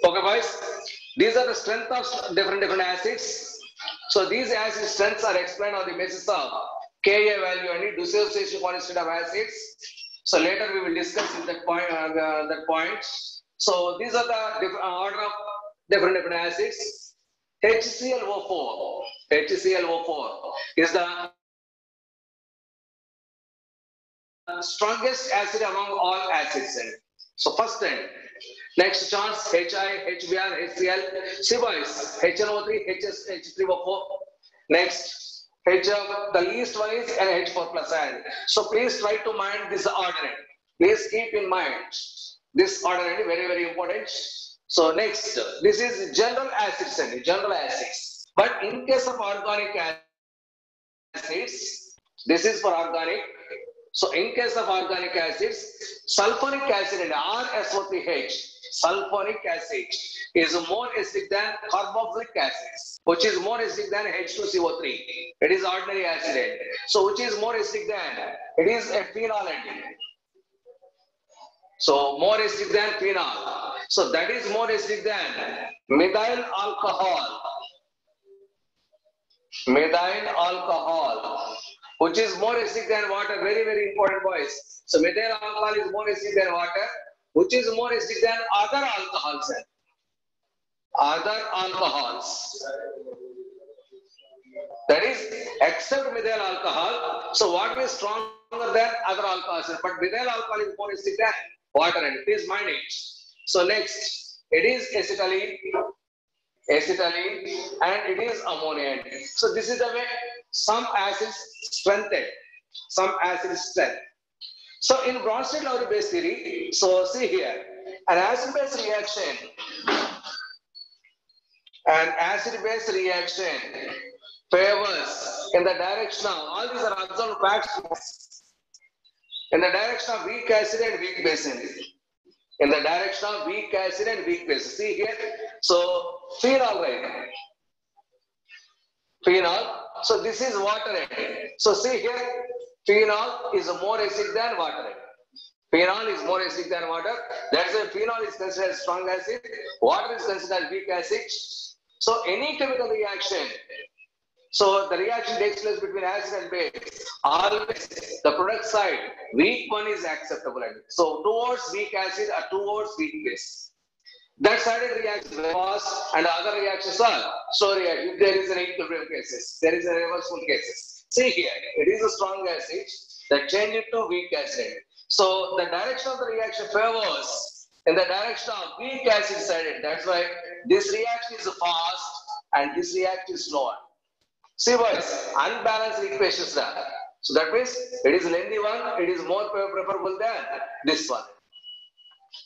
Okay, boys. These are the strength of different acids. So these acid strengths are explained on the basis of Ka value and dissociation quantity of acids. So later we will discuss in that point. That point. So these are the order of different acids. HClO4. HClO4 is the strongest acid among all acids. So first thing, next chance Hi, HBr, HCl, see boys, HNO3, H3O4. Next, the least one is NH4 plus ion. So please try to mind this order. Please keep in mind this order, very important. So next, this is general acids, general acids. But in case of organic acids, this is for organic. So in case of organic acids, sulfuric acid and RSO3H, sulfuric acid is more acidic than carboxylic acid, which is more acidic than H2CO3. It is ordinary acid. So which is more acidic than? It is a phenol. So more acidic than phenol. So that is more acidic than methyl alcohol. Methyl alcohol, which is more acidic than water. Very important, boys. So methyl alcohol is more acidic than water, which is more acidic than other alcohols. Other alcohols. That is, except methyl alcohol. So water is stronger than other alcohols, but methyl alcohol is more acidic than water. And please mind it. So next, it is acetylene, and it is ammonia. So this is the way some acids strengthen, some acids strength. So in Bronsted-Lowry base theory, so see here, an acid-base reaction favors in the direction of, all these are observed facts, in the direction of weak acid and weak base. In the direction of weak acid and weak base. See here, so phenol, right? Phenol. So this is water. So see here, phenol is more acidic than water. Phenol is more acidic than water. That's why phenol is considered strong acid. Water is considered weak acid. So any chemical reaction, so the reaction takes place between acid and base. Always the product side, weak one is acceptable. So towards weak acid or towards weak base. That side reacts very fast, and other reactions are slow reaction. If there is an equilibrium cases, there is a reversible cases. See here, it is a strong acid that change it to weak acid. So the direction of the reaction favors in the direction of weak acid side. That's why this reaction is fast and this reaction is slower. See boys, unbalanced equations there. So that means it is lengthy one, it is more preferable than this one.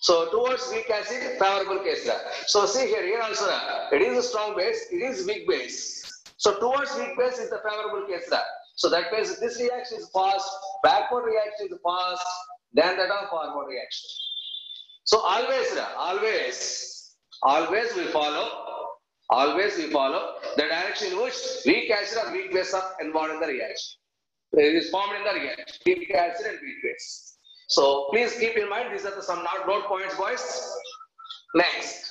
So towards weak acid, favorable case there. So see here also, it is a strong base, it is weak base. So towards weak base is the favorable case there. So that means this reaction is fast, backward reaction is fast than that of forward reaction. So always we follow the direction in which weak acid or weak base are involved in the reaction. It is formed in the reaction, weak acid and weak base. So please keep in mind, these are some note points, boys. Next.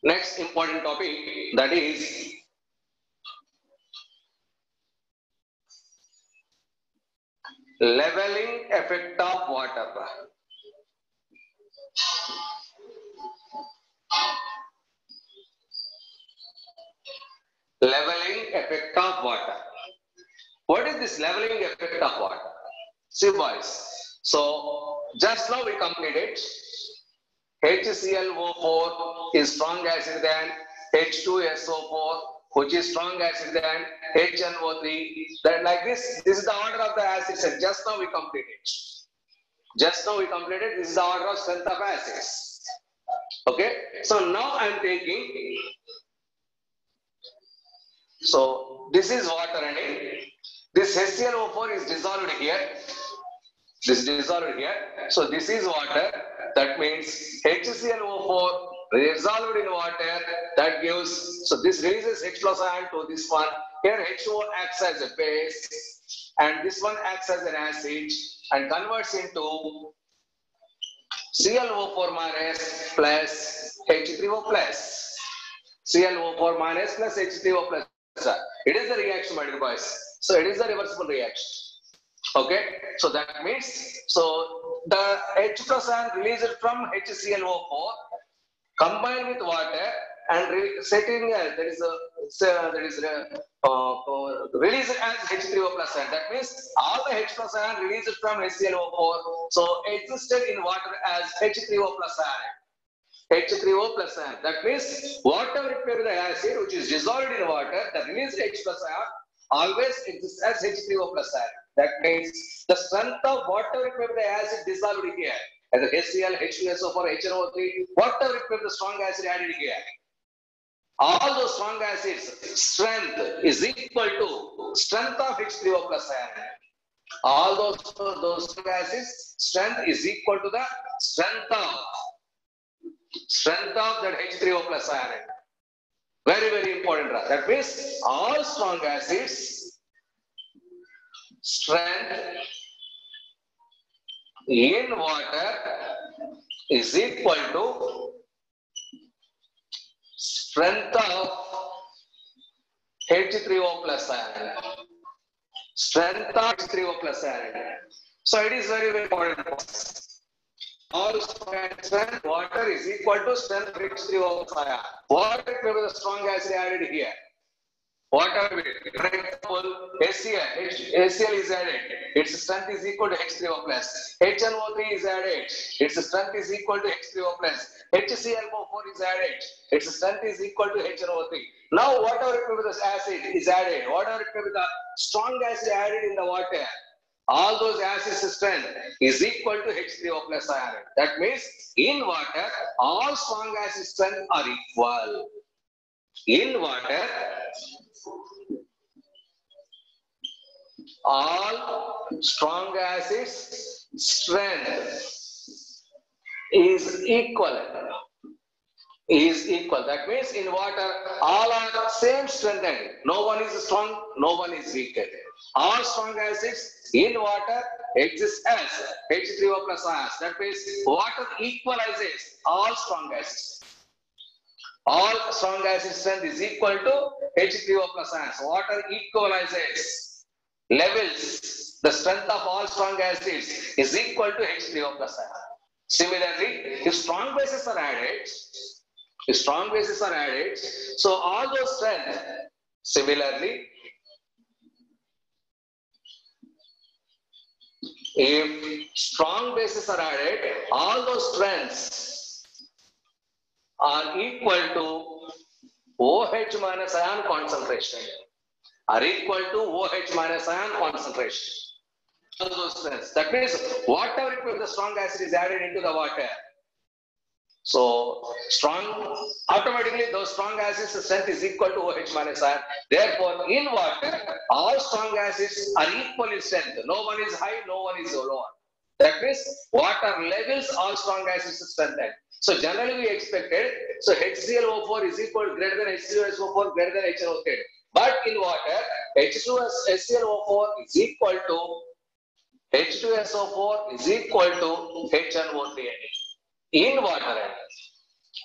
Next important topic, that is leveling effect of water. Leveling effect of water. What is this leveling effect of water? See boys, so just now we completed HClO4 is strong acid than H2SO4, which is strong acid than HNO3. Then like this is the order of the acids, and just now we completed. This is the order of strength of acids. Okay, so now I am taking, so this is water and this HClO4 is dissolved here. So this is water. That means HClO4 Resolved in water, that gives, so this releases H plus ion to this one. Here H2O acts as a base and this one acts as an acid and converts into ClO4 minus plus H3O plus. ClO4 minus plus H3O plus. It is a reaction, my dear boys. So it is a reversible reaction. Okay, so that means, so the H plus ion released from HClO4 combined with water and setting released as H3O plus ion. That means all the H plus ion released from HClO4 so existed in water as H3O plus ion. H3O plus ion. That means whatever required the acid which is dissolved in water, the released H plus ion always exists as H3O plus ion. That means the strength of whatever required the acid dissolved here, as HCl, H2SO4, HNO3, whatever required the strong acid added here. All those strong acids strength is equal to strength of H3O plus ion. All those strong acids strength is equal to the strength of that H3O plus ion. Very, very important. That means all strong acids strength in water is equal to strength of H3O plus ion. Strength of H3O plus ion. So it is very, very important. All strength water is equal to strength of H3O plus ion. What will be the strong acid added here? Whatever, for example, HCl is added, its strength is equal to H3O plus. HNO3 is added, its strength is equal to H3O plus. HClO4 is added, its strength is equal to HNO3. Now, whatever the acid is added, whatever the strong acid added in the water, all those acids strength is equal to H3O plus ion. That means in water, all strong acid strength are equal. In water, all strong acids strength is equal. That means in water, all are same strength. No one is strong, no one is weak. All strong acids in water exist as H3O plus ions. That means water equalizes all strong acids. All strong acid strength is equal to H3O plus ions. Water equalizes, levels the strength of all strong acids is equal to H3O plus ions. Similarly, if strong bases are added, so all those strength, similarly, if strong bases are added, all those strengths are equal to OH minus ion concentration. All those strengths. That means whatever the strong acid is added into the water, so automatically those strong acids strength is equal to OH minus ion. Therefore, in water, all strong acids are equal in strength. No one is high, no one is lower. That means water levels all strong acids strength. So generally we expected, so HClO4 is equal greater than H2SO4 greater than HNO3. But in water, HClO4 is equal to H2SO4 is equal to HNO3. In water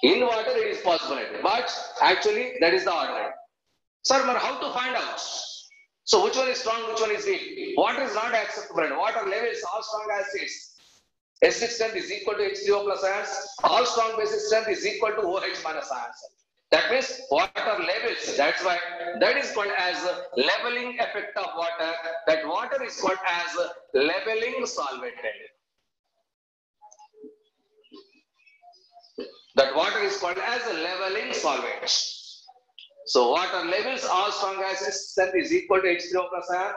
it is possible, but actually that is the order. Sir, how to find out? So which one is strong, which one is weak? Water is not acceptable. Water levels all strong acids. Acidic strength is equal to H3O plus ions. All strong bases strength is equal to OH minus ions. That means water levels. That's why that is called as leveling effect of water. That water is called as leveling solvent. That water is called as a leveling solvent. So water levels all strong acids strength is equal to H3O plus ion.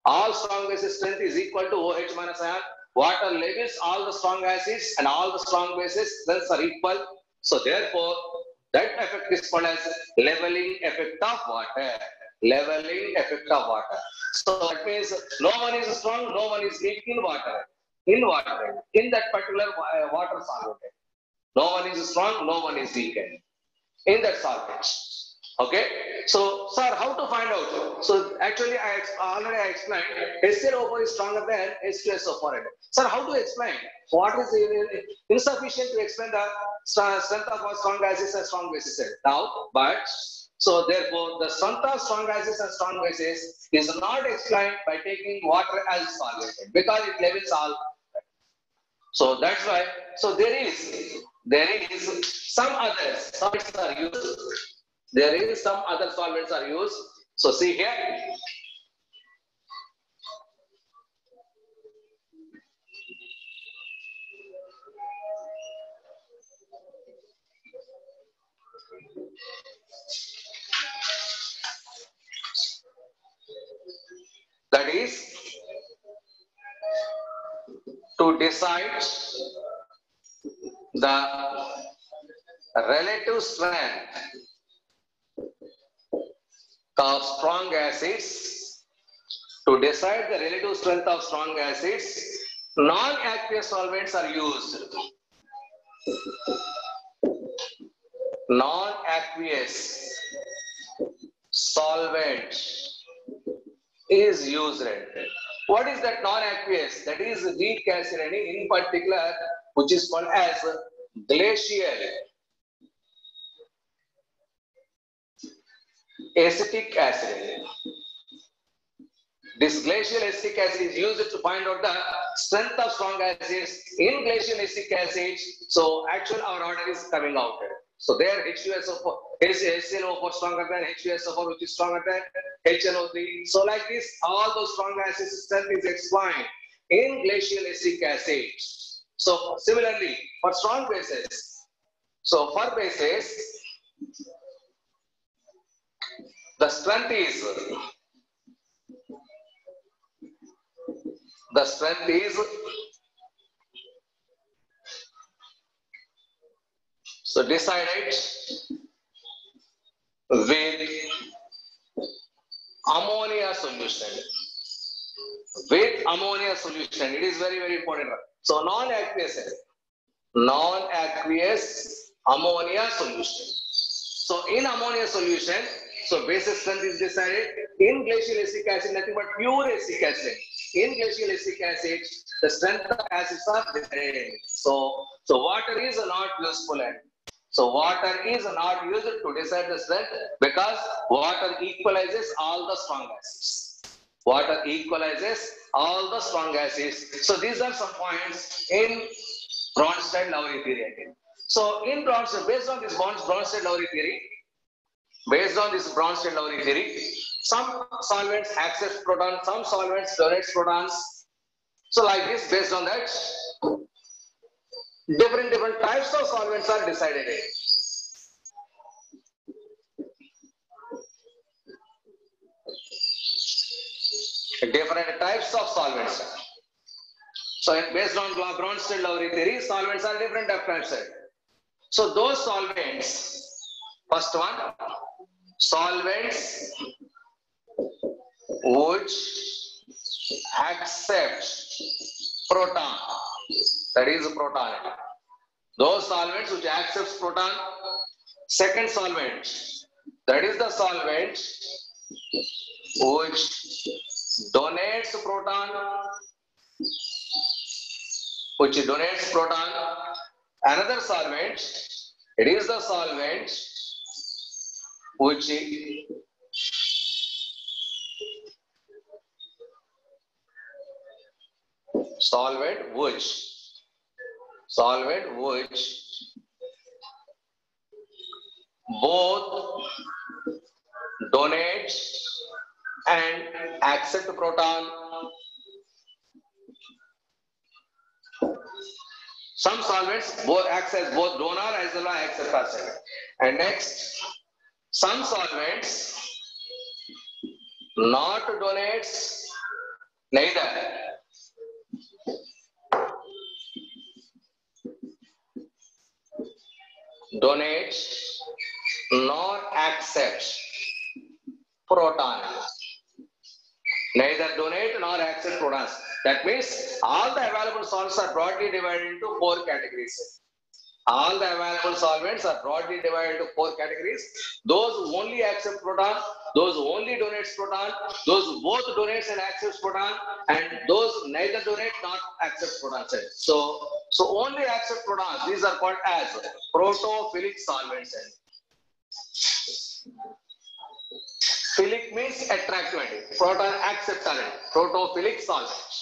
All strong bases strength is equal to OH minus ion. Water levels all the strong acids and all the strong bases strengths are equal. So therefore, that effect is called as leveling effect of water. Leveling effect of water. So that means no one is strong, no one is weak in water. In that particular water solvent. No one is strong, no one is weakened in that solvent. Okay, so sir, how to find out? So actually, I already explained HClO4 is stronger than H2SO4. Sir, how to explain? What is insufficient to explain the strength of a strong gases and strong bases now? But so therefore, the strength of strong gases and strong bases is not explained by taking water as solvent because it levels all. So that's why. So there is some other solvents are used. There is some other solvents are used. So see here. That is to decide the relative strength of strong acids. To decide the relative strength of strong acids, non-aqueous solvents are used. Non-aqueous solvent is used. What is that non-aqueous? That is weak acid, in particular, which is called as glacial acetic acid. This glacial acetic acid is used to find out the strength of strong acids in glacial acetic acid. So actually our order is coming out. So there H2SO4, HClO4 stronger than H2SO4, which is stronger than HNO3. So like this, all those strong acids strength is explained in glacial acetic acid. So similarly, for strong bases, so for bases, the strength is so decided with ammonia solution. With ammonia solution, it is very, very important. So non-aqueous ammonia solution. So in ammonia solution, so basis strength is decided in glacial acetic acid, nothing but pure acetic acid. In glacial acetic acid, the strength of acids are decided. So water is not useful. So water is not used to decide the strength because water equalizes all the strong acids. Water equalizes all the strong acids. So these are some points in Bronsted-Lowry theory again. So in Bronsted, based on this Bronsted-Lowry theory, some solvents accept proton, some solvents donate protons. So like this, based on that, different types of solvents are decided. Different types of solvents. So based on Bronsted-Lowry theory, solvents are different types. So those solvents, first one, solvents which accept proton, that is proton. Those solvents which accepts proton. Second solvent, that is the solvent which donates proton, Another solvent, it is the solvent which both donate and accept proton. Some solvents both acts as both donor as well as acceptor. And next, some solvents not donates neither donates nor accepts proton. Neither donate nor accept protons. That means all the available solvents are broadly divided into 4 categories. All the available solvents are broadly divided into 4 categories. Those who only accept proton, those who only donates proton, those who both donates and accepts proton, and those who neither donate nor accept proton. So only accept protons. These are called as protophilic solvents. Philic means attractant. Proton acceptor. Protophilic solvents.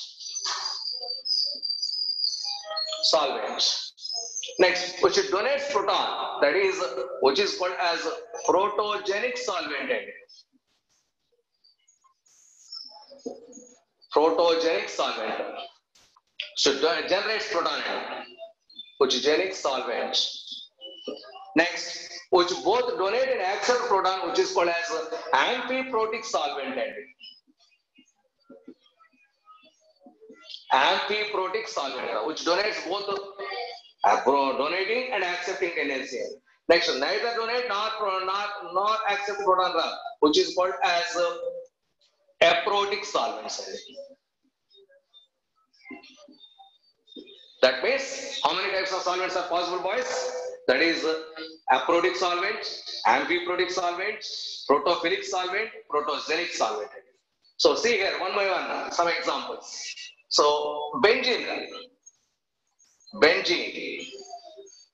Next, which donates proton, that is, which is called as protogenic solvent. Protogenic solvent. So generates proton, protogenic solvent. Next, which both donate and accept proton, which is called as amphiprotic solvent. Amphiprotic solvent, which donates both donating and accepting tendency. Next, neither donate nor accept proton, which is called as aprotic solvents. That means how many types of solvents are possible, boys? That is aprotic solvent, amphiprotic solvent, protophilic solvent, protogenic solvent. So see here one by one some examples. So benzene,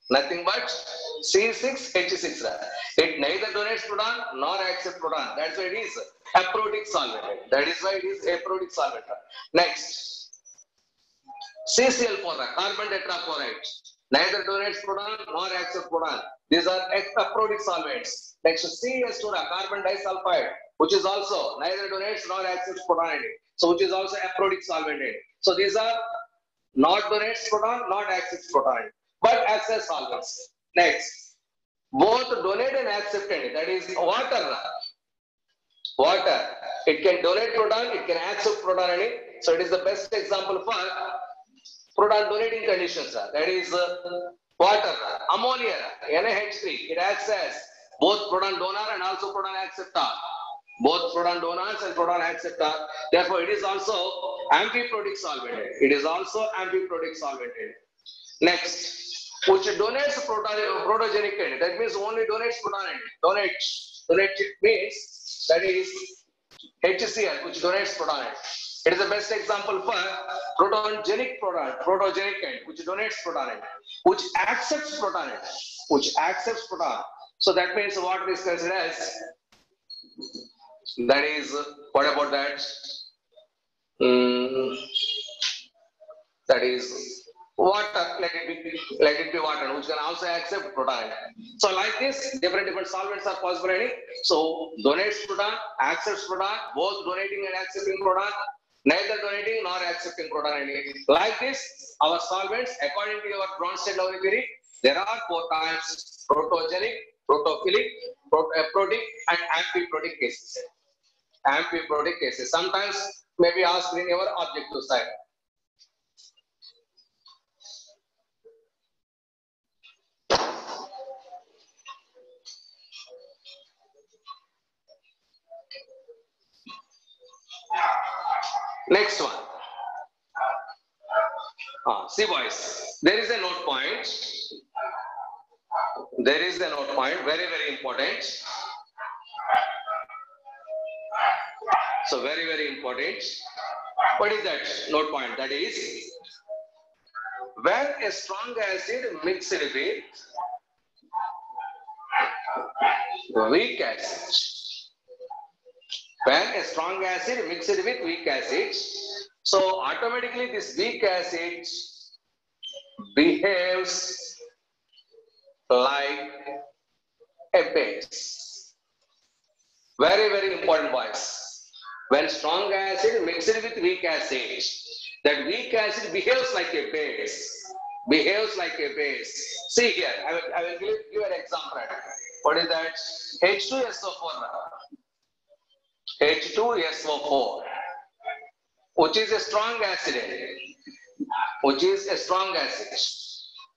nothing but C6H6. It neither donates proton nor accepts proton. That's why it is aprotic solvent. That is why it is aprotic solvent. Next, CCl4, carbon tetrachloride. Neither donates proton nor accepts proton. These are aprotic solvents. Next, CS2, carbon disulfide, which is also neither donates nor accepts proton. So which is also aprotic solvent. So these are not donates proton, not accepts proton, but acts as solvents. Next, both donate and accept, that is water. Water, it can donate proton, it can accept proton. So it is the best example for proton donating conditions. That is water, ammonia, NaH3. It acts as both proton donor and also proton acceptor. Both proton donors and proton acceptor. Therefore, it is also amphiprotic solvent. It is also amphiprotic solvent. Next, which donates protogenic. That means only donates proton. Donate means that is HCl, which donates proton. It is the best example for protogenic, which donates proton, which accepts proton, So that means what is considered as, that is, what about that? That is water, let it be water, which can also accept proton. So like this, different solvents are possible. So donates proton, accepts proton, both donating and accepting proton, neither donating nor accepting proton. Like this, our solvents, according to your Bronsted-Lowry theory, there are 4 types: protogenic, protophilic, aprotic, and amphiprotic cases. Amphiprotic cases. Sometimes may be asked in your objective side. Next one. See, boys, there is a note point. There is a note point, very, very important. So very, very important. What is that note point? That is, when a strong acid mixed with weak acid. When a strong acid mixed with weak acid, so automatically this weak acid behaves like a base. Very, very important, boys. When strong acid mixed with weak acid, that weak acid behaves like a base. See here, I will give you an example. What is that? H2SO4. H2SO4, which is a strong acid.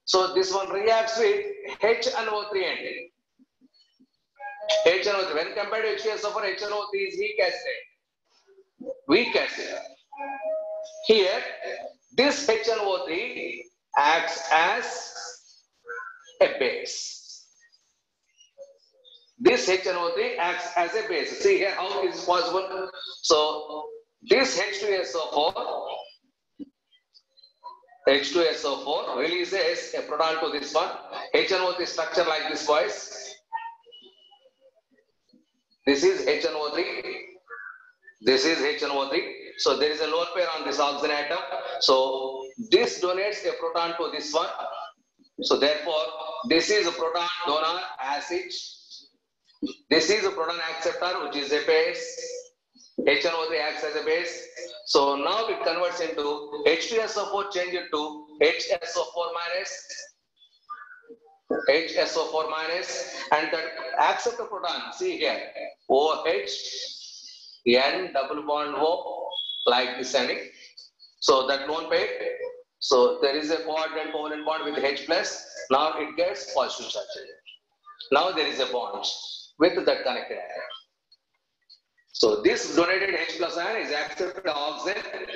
So this one reacts with HNO3. HNO3. When compared to H2SO4, HNO3 is weak acid. Here, this HNO3 acts as a base. This HNO3 acts as a base. See here how it is possible. So this H2SO4 releases a proton to this one. HNO3 structure like this, boys. This is HNO3. This is HNO3. So there is a lone pair on this oxygen atom. So this donates a proton to this one. So therefore, this is a proton donor acid. This is a proton acceptor, which is a base. HNO3 acts as a base. So now it converts into H2SO4, change it to HSO4 minus, and that acceptor proton, see here, OH, N double bond O, like this ending. So that lone pair. So there is a coordinate covalent bond with H plus. Now it gets positive charge. Now there is a bond with that connected ion. So this donated H plus ion is accepted oxygen.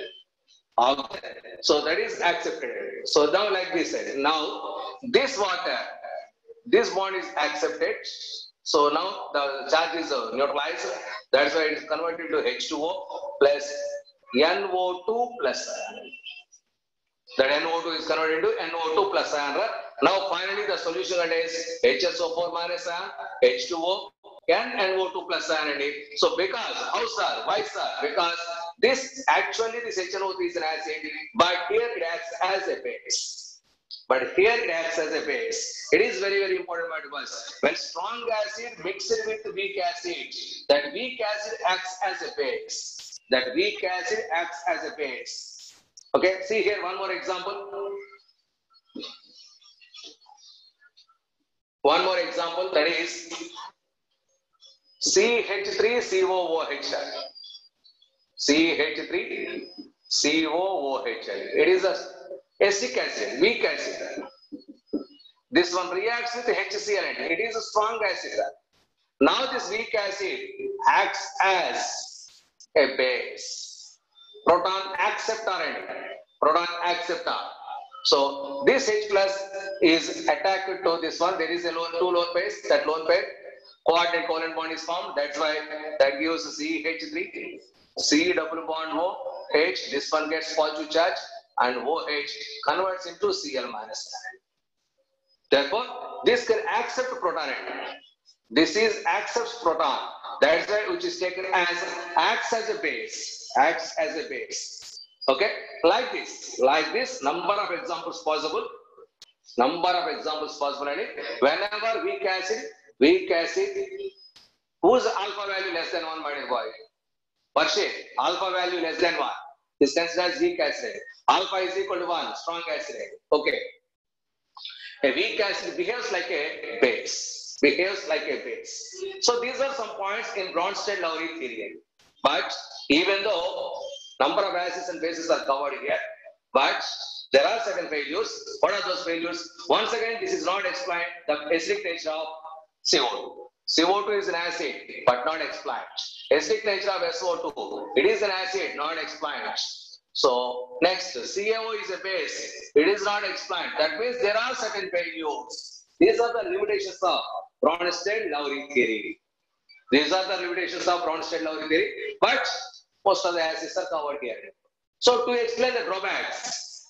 So that is accepted. So now like this, now this water, this bond is accepted. So now the charge is neutralized. That's why it is converted to H2O plus NO2 plus ion. That NO2 is converted into NO2 plus ion. Now finally the solution contains HSO4 minus ion, H2O, and NO2 plus ion. So because, how sir, why sir? Because this HNO3 is an acid, but here it acts as a base. It is very, very important, my device. When strong acid mixed with weak acid, that weak acid acts as a base. Okay, see here one more example. That is CH3COOH. CH3COOH. It is a acetic acid, weak acid. This one reacts with HCl. It is a strong acid. Now this weak acid acts as a base. Proton acceptor. So this H plus is attacked to this one. There is a two lone pairs. That lone pair coordinate covalent bond is formed. That's why that gives CH3, C double bond O H. This one gets positive charge, and OH converts into Cl minus. Therefore, this can accept proton. This is accepts proton. That's why which is taken as acts as a base. Okay, like this. Number of examples possible. And whenever weak acid, whose alpha value less than 1, my dear boy? Parshit, alpha value less than 1 is considered as weak acid. Alpha is equal to 1, strong acid. Okay. A weak acid behaves like a base. So these are some points in Bronsted-Lowry theory. But even though number of acids and bases are covered here, but there are certain failures. What are those failures? Once again, this is not explained. The acidic nature of CO2. CO2 is an acid, but not explained. Acidic nature of SO2. It is an acid, not explained. So next, CaO is a base. It is not explained. That means there are certain failures. These are the limitations of Bronsted-Lowry theory. But most of the acids are covered here. So to explain the drawbacks,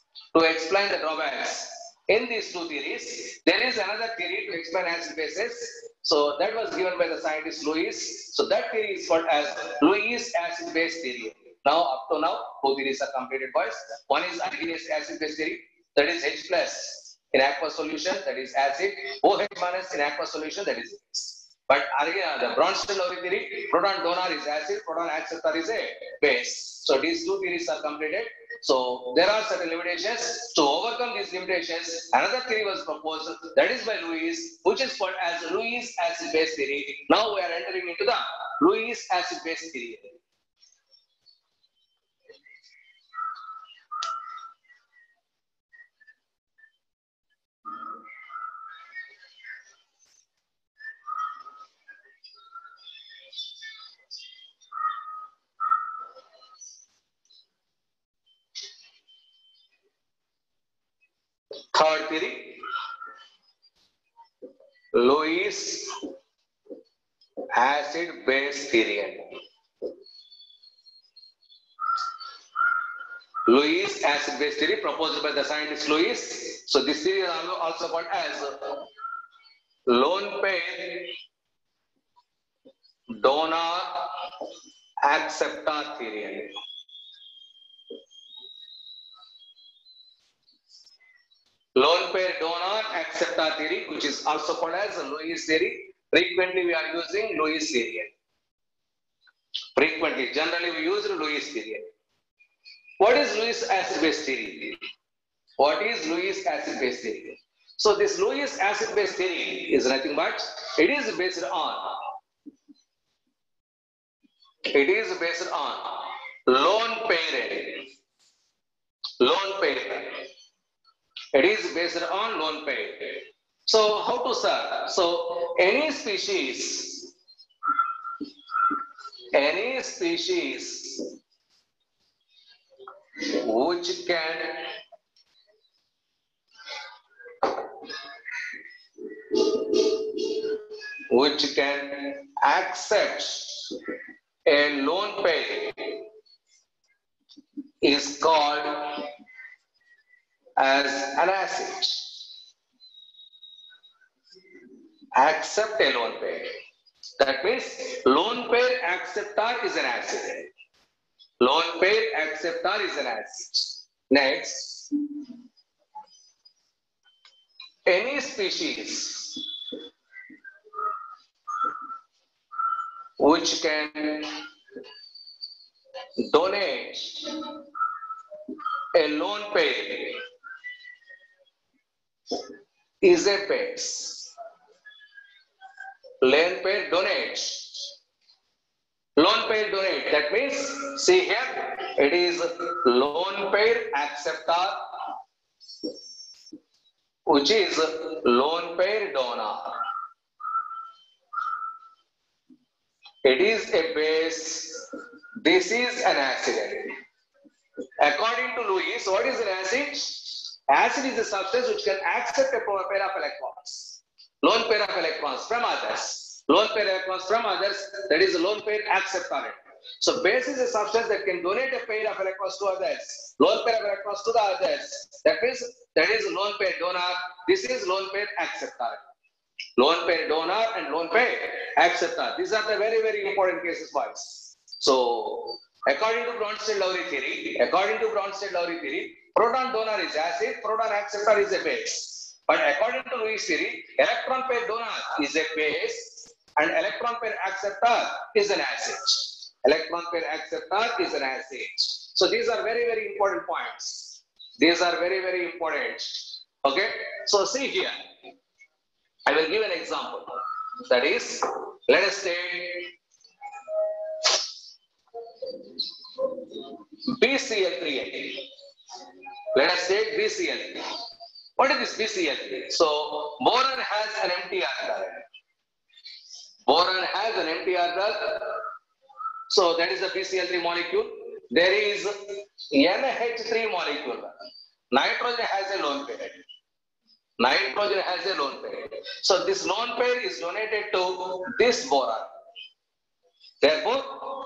in these two theories, there is another theory to explain acid bases. So that was given by the scientist Lewis. So that theory is called as Lewis acid base theory. Now, up to now, two theories are completed, boys. One is Arrhenius acid base theory, that is H plus in aqueous solution, that is acid. OH minus in aqueous solution, that is base. But the Bronsted-Lowry theory, proton donor is acid, proton acceptor is a base. So these two theories are completed. So there are certain limitations. To overcome these limitations, another theory was proposed, that is by Lewis, which is called as Lewis acid base theory. Now we are entering into the Lewis acid base theory. Third theory, Lewis acid-base theory. Lewis acid-base theory proposed by the scientist Lewis. So this theory is also called as lone pair donor acceptor theory. Lone pair donor acceptor theory, which is also called as Lewis theory. Frequently we are using Lewis theory. Frequently, generally we use Lewis theory. What is Lewis acid-base theory? What is Lewis acid-base theory? So this Lewis acid-base theory is nothing but it is based on lone pair. Lone pair. It is based on lone pair. So how to start? So any species which can accept a lone pair is called as an acid. Accept a lone pair. That means lone pair acceptor is an acid. Lone pair acceptor is an acid. Next, any species which can donate a lone pair is a base. Lone pair donates. Lone pair donate. That means, see here, it is lone pair acceptor, which is lone pair donor. It is a base. This is an acid. According to Lewis, what is an acid? Acid is a substance which can accept a pair of electrons. Lone pair of electrons from others. Lone pair electrons from others, that is a lone pair acceptor. So base is a substance that can donate a pair of electrons to others. Lone pair of electrons to the others. That means that is lone pair donor. This is lone pair acceptor. Lone pair donor and lone pair acceptor. These are the very, very important cases, boys. So according to Bronsted-Lowry theory, proton donor is acid, proton acceptor is a base. But according to Lewis theory, electron pair donor is a base and electron pair acceptor is an acid. Electron pair acceptor is an acid. So these are very, very important points. These are very, very important. Okay. So see here, I will give an example. That is, let us take BCl3. Let us take BCl3. What is this BCl3? So boron has an empty orbital. Boron has an empty orbital. So that is the BCl3 molecule. There is NH3 molecule. Nitrogen has a lone pair. Nitrogen has a lone pair. So this lone pair is donated to this boron. Therefore,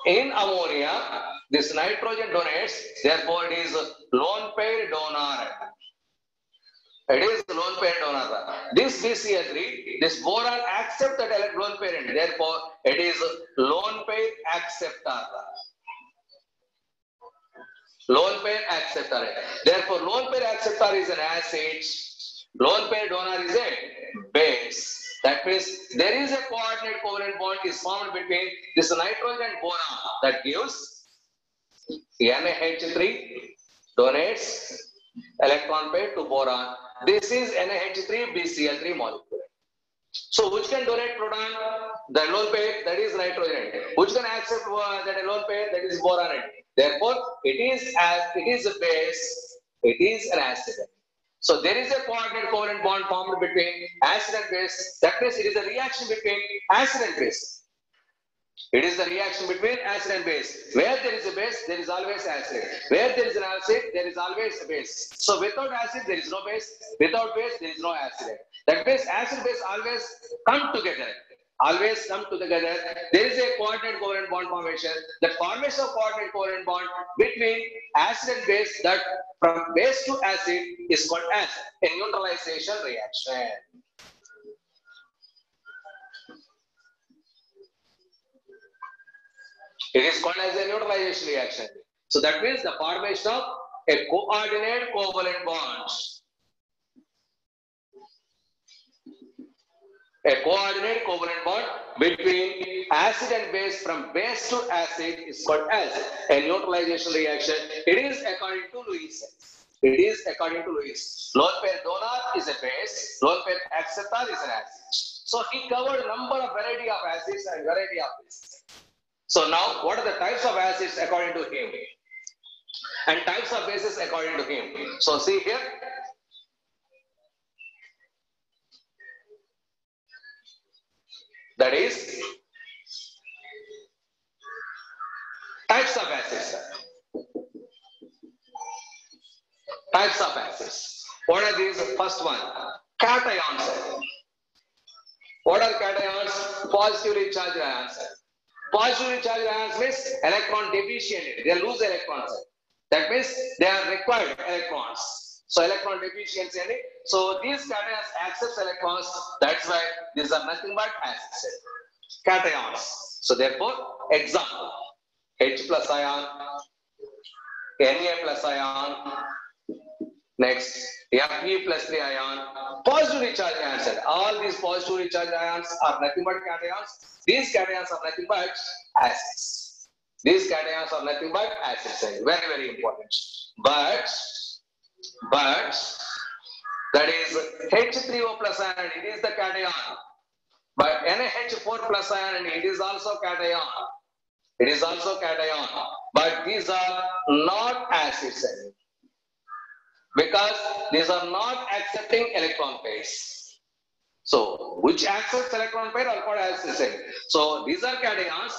in ammonia, this nitrogen donates. Therefore, it is lone pair donor. It is lone pair donor. This BCl3, this boron accepts that lone pair, and therefore it is lone pair acceptor. Lone pair acceptor. Therefore, lone pair acceptor is an acid. Lone pair donor is a base. That means there is a coordinate covalent bond is formed between this nitrogen boron that gives NH3 donates electron pair to boron. This is NH3 BCl3 molecule. So which can donate proton? The lone pair, that is nitrogen. Which can accept that lone pair, that is boron. Therefore, it is a base. It is an acid. So there is a coordinate covalent bond formed between acid and base. That means it is a reaction between acid and base. It is the reaction between acid and base. Where there is a base, there is always acid. Where there is an acid, there is always a base. So without acid, there is no base. Without base, there is no acid. That means acid base always come together. Always come together. There is a coordinate covalent bond formation. The formation of coordinate covalent bond between acid and base, that from base to acid, is called as a neutralization reaction. It is called as a neutralization reaction. So that means the formation of a coordinate covalent bond. A coordinate covalent bond between acid and base from base to acid is called as a neutralization reaction. It is according to Lewis. It is according to Lewis. Lone pair donor is a base, lone pair acceptor is an acid. So he covered a number of variety of acids and variety of bases. So now what are the types of acids according to him? And types of bases according to him. So see here. That is types of acids. Types of acids. What are these? First one, cations. What are cations? Positively charged ions. Positively charged ions means electron deficient. They lose electrons. That means they are required electrons. So electron deficiency. So these cations accept electrons. That's why these are nothing but acids. Cations. So therefore, example: H plus ion, Na plus ion. Next, Fe plus 3 ion. Positively charged ions. All these positively charged ions are nothing but cations. These cations are nothing but acids. These cations are nothing but acids. Very, very important. But that is H3O plus ion, it is the cation. But NaH4 plus ion, it is also cation. It is also cation. But these are not acids. Because these are not accepting electron pairs. So, which accepts electron pair are called acids. So, these are cations.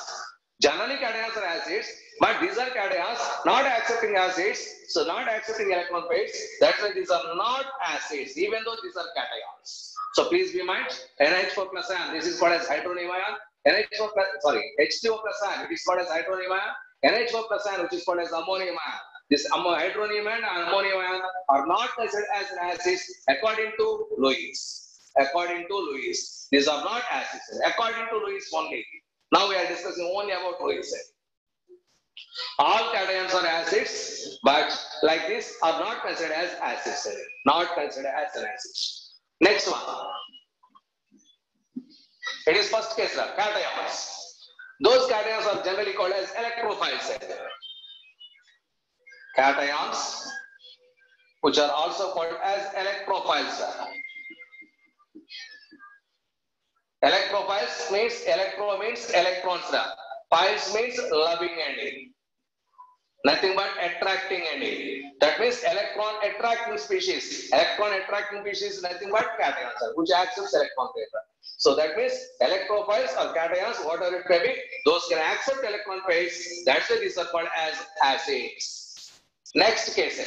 Generally, cations are acids, but these are cations not accepting acids. So, not accepting electron pairs. That's why these are not acids, even though these are cations. So, please be mind. NH4 plus ion. This is called as hydronium ion. NH4 plus, H2O plus ion. It is called as hydronium ion. NH4 plus ion, which is called as ammonium ion. This hydronium and ammonium ion are not considered as acids according to Lewis. According to Lewis, these are not acids. According to Lewis only. Now we are discussing only about Lewis. All cations are acids, but like this are not considered as acids. Not considered as an acid. Next one. It is first case, cations. Those cations are generally called as electrophiles. Cations, which are also called as electrophiles. Electrophiles means electro means electrons. Philes means loving ending. Nothing but attracting ending. That means electron attracting species. Electron attracting species is nothing but cations, which accepts electron pair. So that means electrophiles or cations, whatever it may be, those can accept electron pairs. That's why these are called as acids. Next case,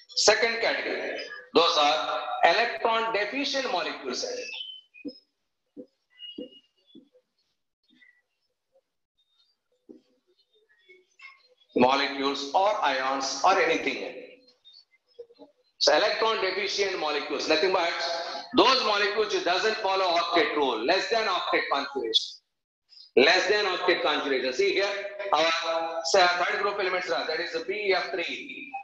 second category, those are electron deficient molecules. Molecules or ions or anything. So electron deficient molecules, nothing but those molecules which doesn't follow octet rule, less than octet configuration. Less than octet configuration. See here, our third group elements are, that is a BF3.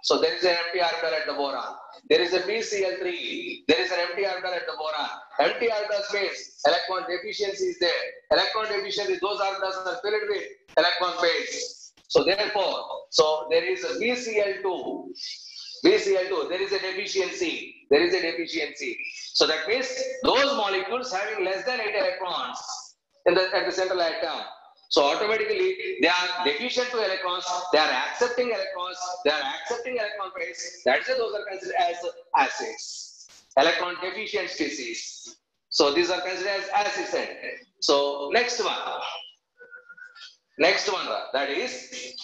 So there is an empty orbital at the boron. There is a BCl3. There is an empty orbital at the boron. Empty orbitals means electron deficiency is there. Electron deficiency, those orbitals are filled with electron pairs. So therefore, there is a BCl2. BCl2, there is a deficiency. There is a deficiency. So that means those molecules having less than 8 electrons at the central atom. So automatically they are deficient to electrons, they are accepting electrons, they are accepting electron pairs. That's why those are considered as acids. Electron deficient species. So these are considered as acids. So next one, that is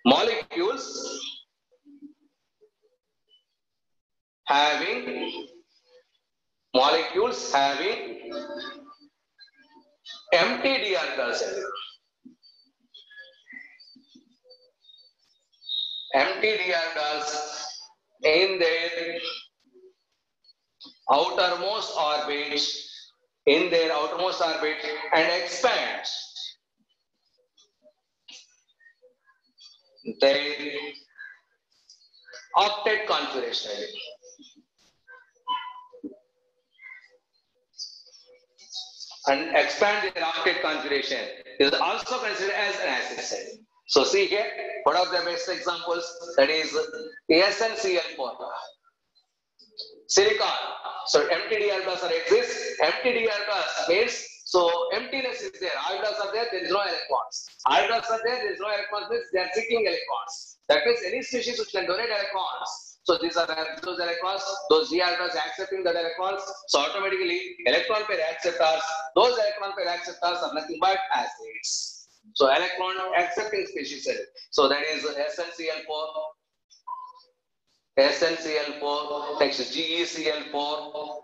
molecules having molecules having empty d orbitals. Empty d orbitals in their outermost orbit, and expand their octet configuration. And expand their octet configuration is also considered as an acid cell. So see here, one of the best examples, that is SnCl4. Silicon. So empty d orbitals are exist. Empty d orbitals means, so emptiness is there. Orbitals are there, there is no electrons. Orbitals are there, there is no electrons, means they are seeking electrons. That means any species which can donate electrons. So these are those electrons, those d orbitals accepting that electrons. So automatically electron pair acceptors, those electron pair acceptors are nothing but acids. So electron accepting species. So that is SnCl4. SnCl4, next GeCl4,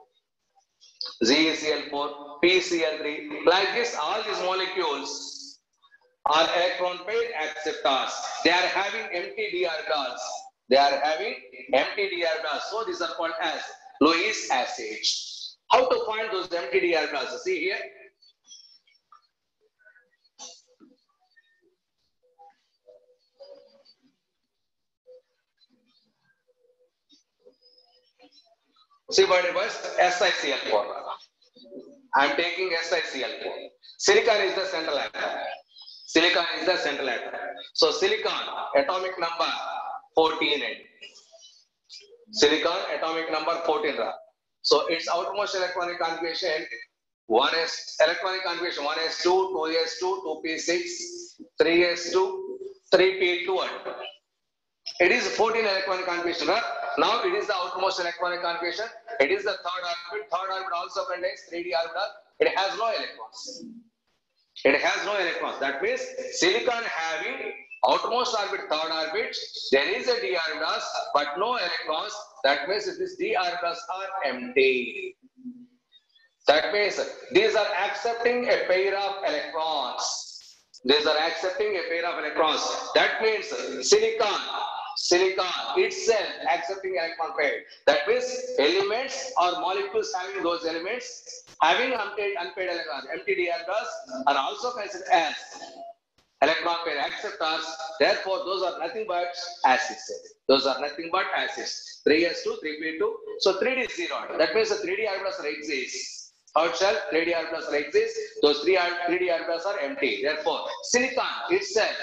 ZeCl4, PCl3. Like this, all these molecules are electron pair acceptors. They are having empty d orbitals. So these are called as Lewis acids. How to find those empty d orbitals? See here. See what it was? SiCl4. I am taking SiCl4. Silicon is the central atom. So silicon atomic number 14. Silicon atomic number 14. So its outermost electronic configuration 1s electronic configuration 1s2, 2s2, 2p6, 3s2, 3p2. It is 14 electronic configuration. Now it is the outermost electronic configuration. It is the third orbit. Third orbit also contains 3d orbital. It has no electrons. That means silicon having outermost orbit, third orbit, there is a d orbitals but no electrons. That means these d orbitals are empty. That means these are accepting a pair of electrons. That means silicon itself accepting electron pair. That means elements or molecules having those elements having unpaired electrons, empty d orbitals, are also considered as electron pair acceptors. Therefore, those are nothing but acids. 3s2, 3p2. So 3d is 0. That means the 3d orbitals exist. Third shell, 3d orbitals exist. Those 3d orbitals are empty. Therefore, silicon itself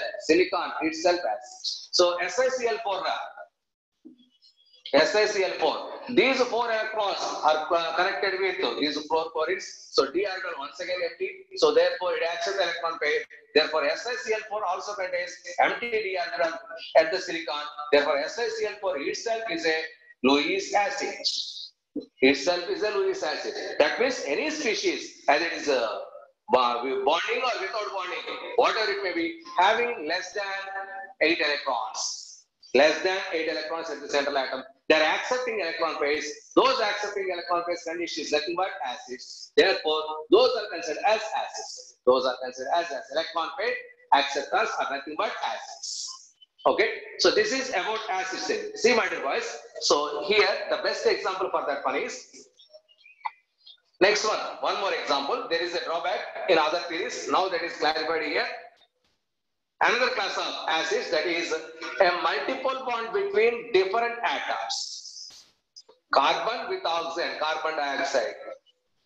acid. So SiCl4. These 4 electrons are connected with these 4 chlorides. So d orbital once again empty. So therefore it accepts electron pair. Therefore SiCl4 also contains empty d orbital at the silicon. Therefore SiCl4 itself is a Lewis acid. That means any species, as it is bonding or without bonding, whatever it may be, having less than 8 electrons. At the central atom. They are accepting electron pairs. Those accepting electron pairs condition is nothing but acids. Therefore, those are considered as acids. Electron pair acceptors are nothing but acids. Okay. So this is about acid cell. See, my dear boys. So here the best example for that one is next one. One more example. There is a drawback in other theories. Now that is clarified here. Another class of acids, that is a multiple bond between different atoms. Carbon with oxygen, carbon dioxide.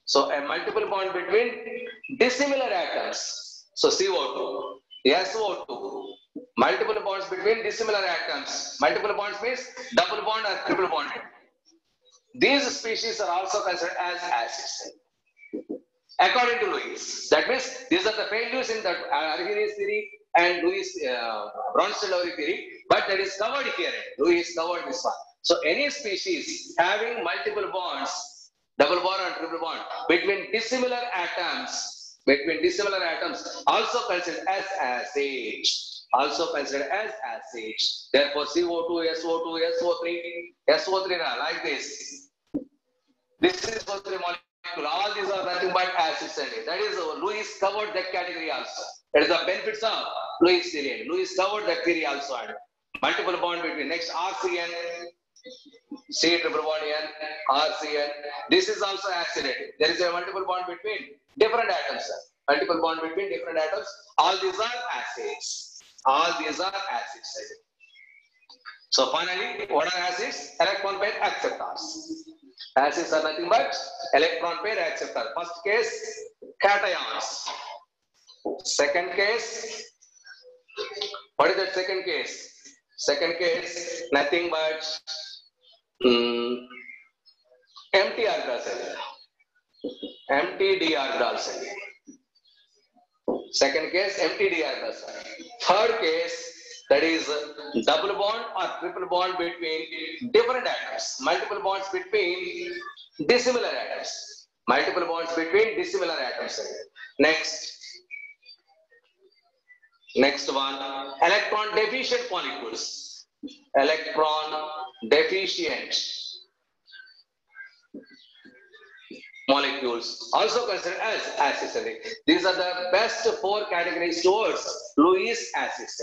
So a multiple bond between dissimilar atoms. So CO2, SO2. Multiple bonds between dissimilar atoms. Multiple bonds means double bond or triple bond. These species are also considered as acids, according to Lewis. That means these are the failures in the Arrhenius theory and Lewis Bronsted-Lowry theory, but that is covered here. Lewis covered this one. So any species having multiple bonds, double bond or triple bond between dissimilar atoms, also considered as acids. Therefore, CO2, SO2, SO3 like this. This is O3 molecule. All these are nothing but acids only. That is, Lewis covered that category also. That is the benefits of Lewis serine. Lewis covered that theory also. And multiple bond between next RCN, C triple bond N, RCN. This is also acidated. There is a multiple bond between different atoms. Multiple bond between different atoms. All these are acids. All these are acids. So finally, what are acids? Electron pair acceptors. Acids are nothing but electron pair acceptor. First case, cations. Second case, what is that second case? Second case, nothing but empty orbitals. Empty d orbitals. Second case, empty d orbitals. Third case, that is double bond or triple bond between different atoms. Multiple bonds between dissimilar atoms. Multiple bonds between dissimilar atoms. Next one, electron deficient molecules. Electron deficient molecules, also considered as acids. These are the best four categories towards Lewis acids.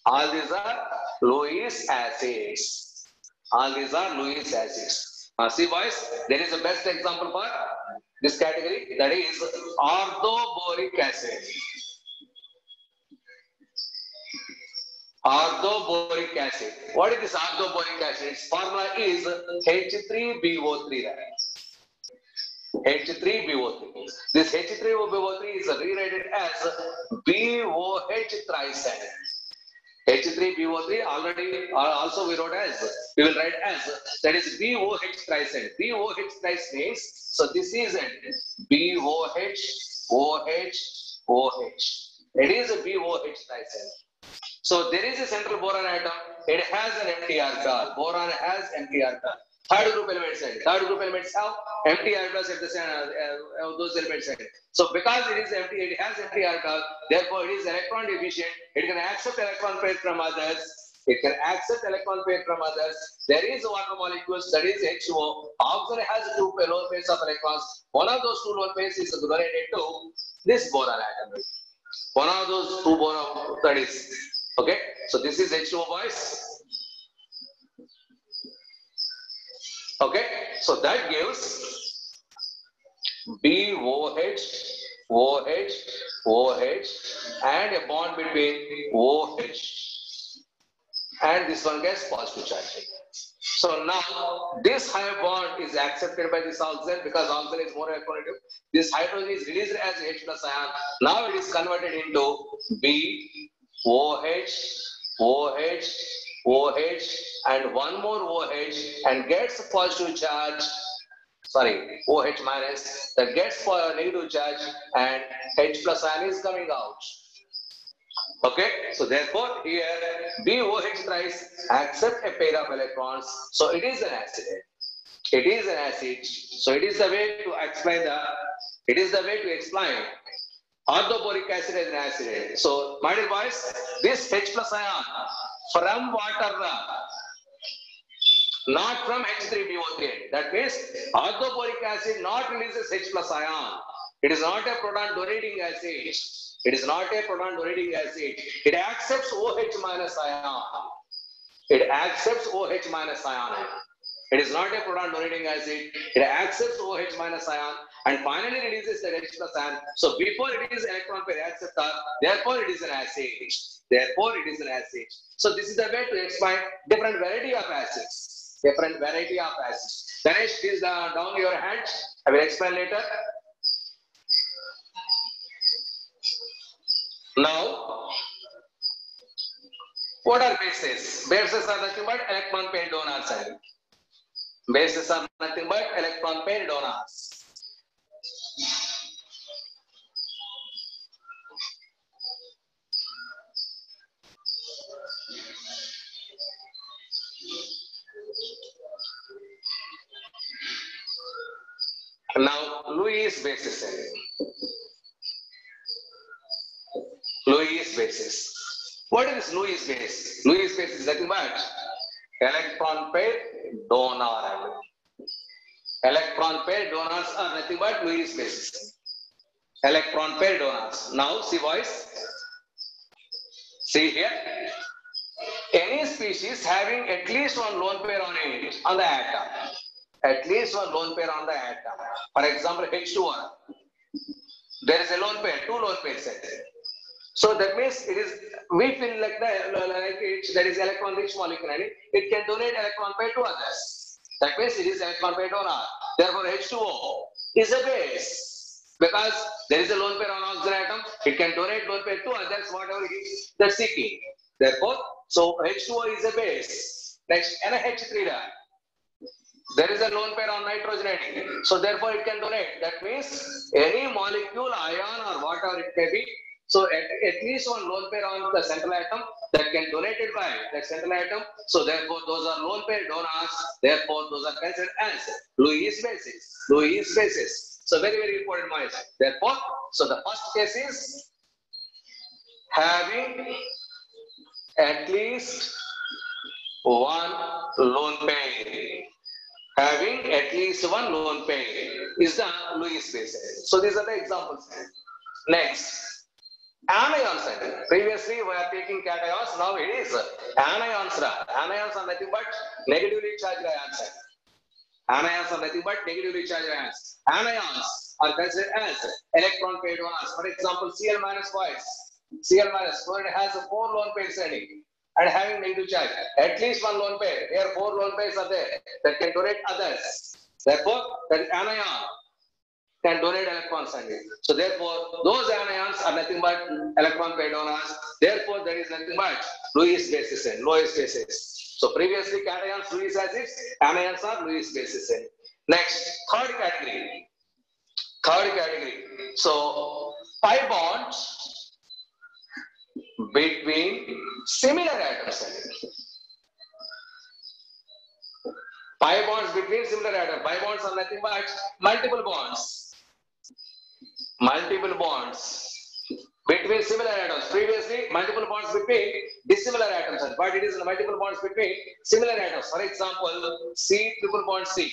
All these are Lewis acids. All these are Lewis acids. See boys, there is a best example for this category, that is orthoboric acid. Orthoboric acid. What is this orthoboric acid? Its formula is H3BO3. H3BO3. This H3BO3 is rewritten as BOH trisand. H3BO3 already also we wrote as, we will write as, that is BOH trisand. BOH trisand means, so this is a BOH, OH, OH. It is a BOH trisand. So there is a central boron atom. It has an empty orbital. Boron has empty orbital. Third group elements. Third group elements have empty orbitals at the center. Those elements. So because it is empty, it has empty orbital. Therefore, it is electron deficient. It can accept electron pair from others. It can accept electron pair from others. There is water molecules, that is H2O. Oxygen has two lower pairs of electrons. One of those two lower pairs is donated to this boron atom. One of those two boron, that is. Okay, so this is H2O boys. Okay, so that gives BOH, OH, OH, and a bond between OH, and this one gets positive charge. So now this higher bond is accepted by this oxygen because oxygen is more electronegative. This hydrogen is released as H plus ion. Now it is converted into B, OH, OH, OH, and one more OH, and gets a positive charge. Sorry, OH minus, that gets for a negative charge, and H plus ion is coming out. Okay, so therefore here BOH thrice accept a pair of electrons, so it is an acid. It is an acid. So it is the way to explain orthoboric acid as an acid. So, my dear boys, this H plus ion from water, not from H3BO3. That means orthoboric acid not releases H plus ion. It is not a proton donating acid. It is not a proton donating acid. It accepts OH minus ion. It accepts OH minus ion. It is not a proton donating acid. It accepts OH minus ion and finally releases the H plus ion. So before it is electron pair acceptor, therefore it is an acid. Therefore it is an acid. So this is the way to explain different variety of acids. Different variety of acids. Ganesh, please down your hand. I will explain later. Now, what are bases? Bases are nothing but electron pair donors. Bases are nothing but electron pair donors. Now, Lewis bases. Lewis bases. What is this Lewis base? Lewis base is nothing but electron pair donor. Electron pair donors are nothing but Lewis bases. Electron pair donors. Now see boys. See here. Any species having at least one lone pair on it, on the atom. At least one lone pair on the atom. For example, H2O. There is a lone pair, two lone pairs. So that means it is, we feel like that is electron rich molecule and it can donate electron pair to others. That means it is electron pair donor. Therefore H2O is a base. Because there is a lone pair on oxygen atom, it can donate lone pair to others, whatever it is that's seeking. Therefore, so H2O is a base. Next, NH3. There is a lone pair on nitrogen atom. So therefore it can donate. That means any molecule, ion or whatever it may be. So at least one lone pair on the central atom that can donate it by that central atom. So therefore those are lone pair donors. Therefore those are considered as Lewis bases. Lewis bases. So very, very important point. Therefore, so the first case is having at least one lone pair. Having at least one lone pair is the Lewis bases. So these are the examples. Next, anions. Previously we are taking cations. Now it is anions. Anions are nothing but negatively charged ions. Anions are nothing but negatively charged ions. Anions are considered as electron pair donors. For example, Cl minus boys. Cl minus, so it has 4 lone pairs and having negative charge. At least one lone pair. Here 4 lone pairs are there that can donate others. Therefore, that anion can donate electrons. So therefore, those anions are nothing but electron pair donors. Therefore, there is nothing but Lewis bases and Lewis bases. So previously, cations, Lewis acids, anions are Lewis bases. Next, third category. Third category. So pi bonds between similar atoms. Pi bonds between similar atoms. Pi bonds are nothing but multiple bonds. Multiple bonds between similar atoms. Previously, multiple bonds between dissimilar atoms, but it is multiple bonds between similar atoms. For example, C triple bond C.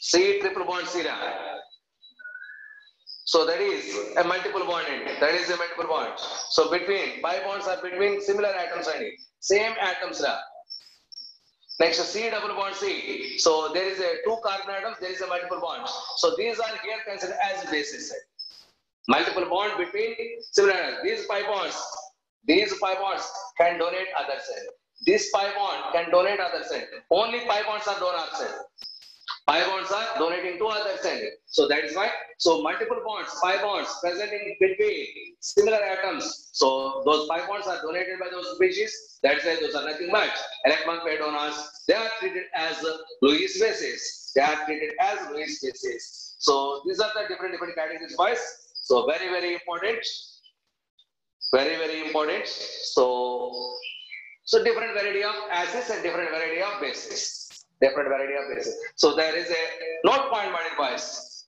C triple bond C. So that is a multiple bond in it. That is a multiple bond. So between pi bonds are between similar atoms and same atoms. Next, C double bond C. So there is a 2 carbon atoms. There is a multiple bond. So these are here considered as bases. Multiple bond between similar atoms. These pi bonds can donate other cell. This pi bond can donate other cell. Only pi bonds are donor cell. Pi bonds are donating to other cell. So that is why. So multiple bonds, pi bonds present in between similar atoms. So those pi bonds are donated by those species. That's why those are nothing but electron pair donors. They are treated as Lewis bases. They are treated as Lewis bases. So these are the different categories, boys. So very, very important. Very, very important. So different variety of acids and different variety of bases. Different variety of bases. So there is a note point, my boys.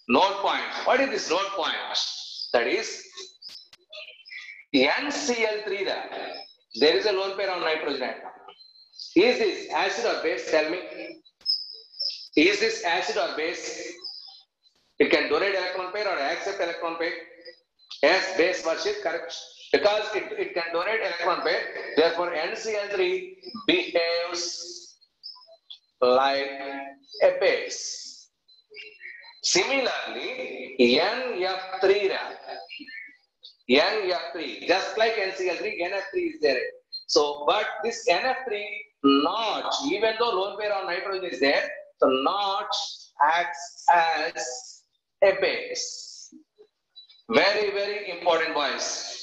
Note point. What is this note point? That is NCl3. There is a lone pair on nitrogen atom. Is this acid or base? Tell me. Is this acid or base? It can donate electron pair or accept electron pair. Yes, base worship, correct. Because it can donate electron pair. Therefore, NCl3 behaves like a base. Similarly, NF3, just like NCl3, NF3 is there. So, but this NF3 not, even though lone pair on nitrogen is there, so not acts as a base. Very, very important, boys.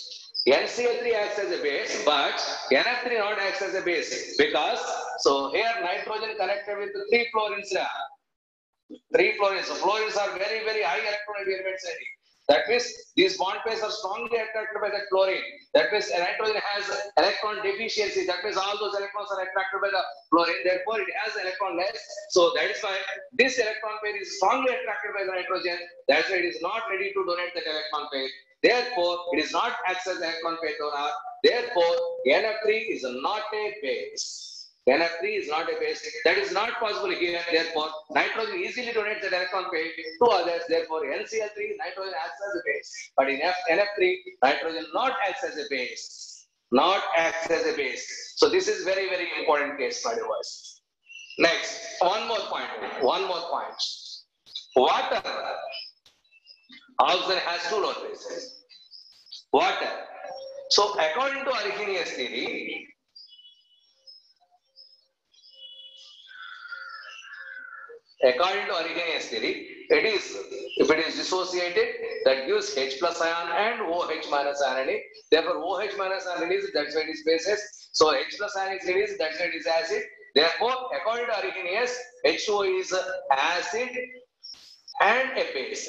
NCl3 acts as a base, but NF3 not acts as a base because so here nitrogen connected with 3 fluorines. 3 fluorines. So fluorines are very, very high electronegative elements. That means these bond pairs are strongly attracted by that fluorine. That means nitrogen has electron deficiency. That means all those electrons are attracted by the fluorine. Therefore, it has electron less. So that is why this electron pair is strongly attracted by the nitrogen. That's why it is not ready to donate that electron pair. Therefore, it is not acts as electron pair donor. Therefore, NF3 is not a base. NF3 is not a base. That is not possible here. Therefore, nitrogen easily donates that electron pair to others. Therefore, NCl3, nitrogen acts as a base. But in NF3, nitrogen not acts as a base. Not acts as a base. So this is very, very important case, my device. Next, one more point. Water. Oxygen has two lone bases. Water. So according to Arrhenius theory, it is, if it is dissociated, that gives H plus ion and OH minus ion. Therefore, OH minus ion released, that's why it is bases. So H plus ion is released, that's why it is acid. Therefore, according to Arrhenius, H2O is acid and a base.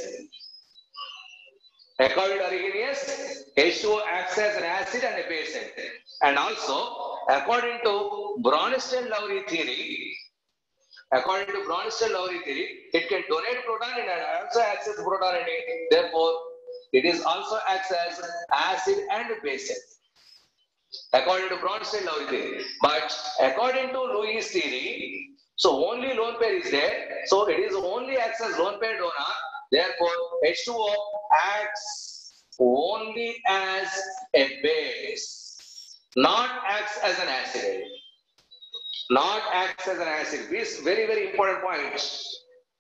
According to Arrhenius, H2O acts as an acid and a base. And also, according to Bronsted-Lowry theory, it can donate proton and also acts as proton. Therefore, it is also acts as acid and base. According to Bronsted-Lowry theory. But according to Lewis theory, so only lone pair is there. So it is only acts as lone pair donor. Therefore, H2O acts only as a base, not acts as an acid. This very, very important point.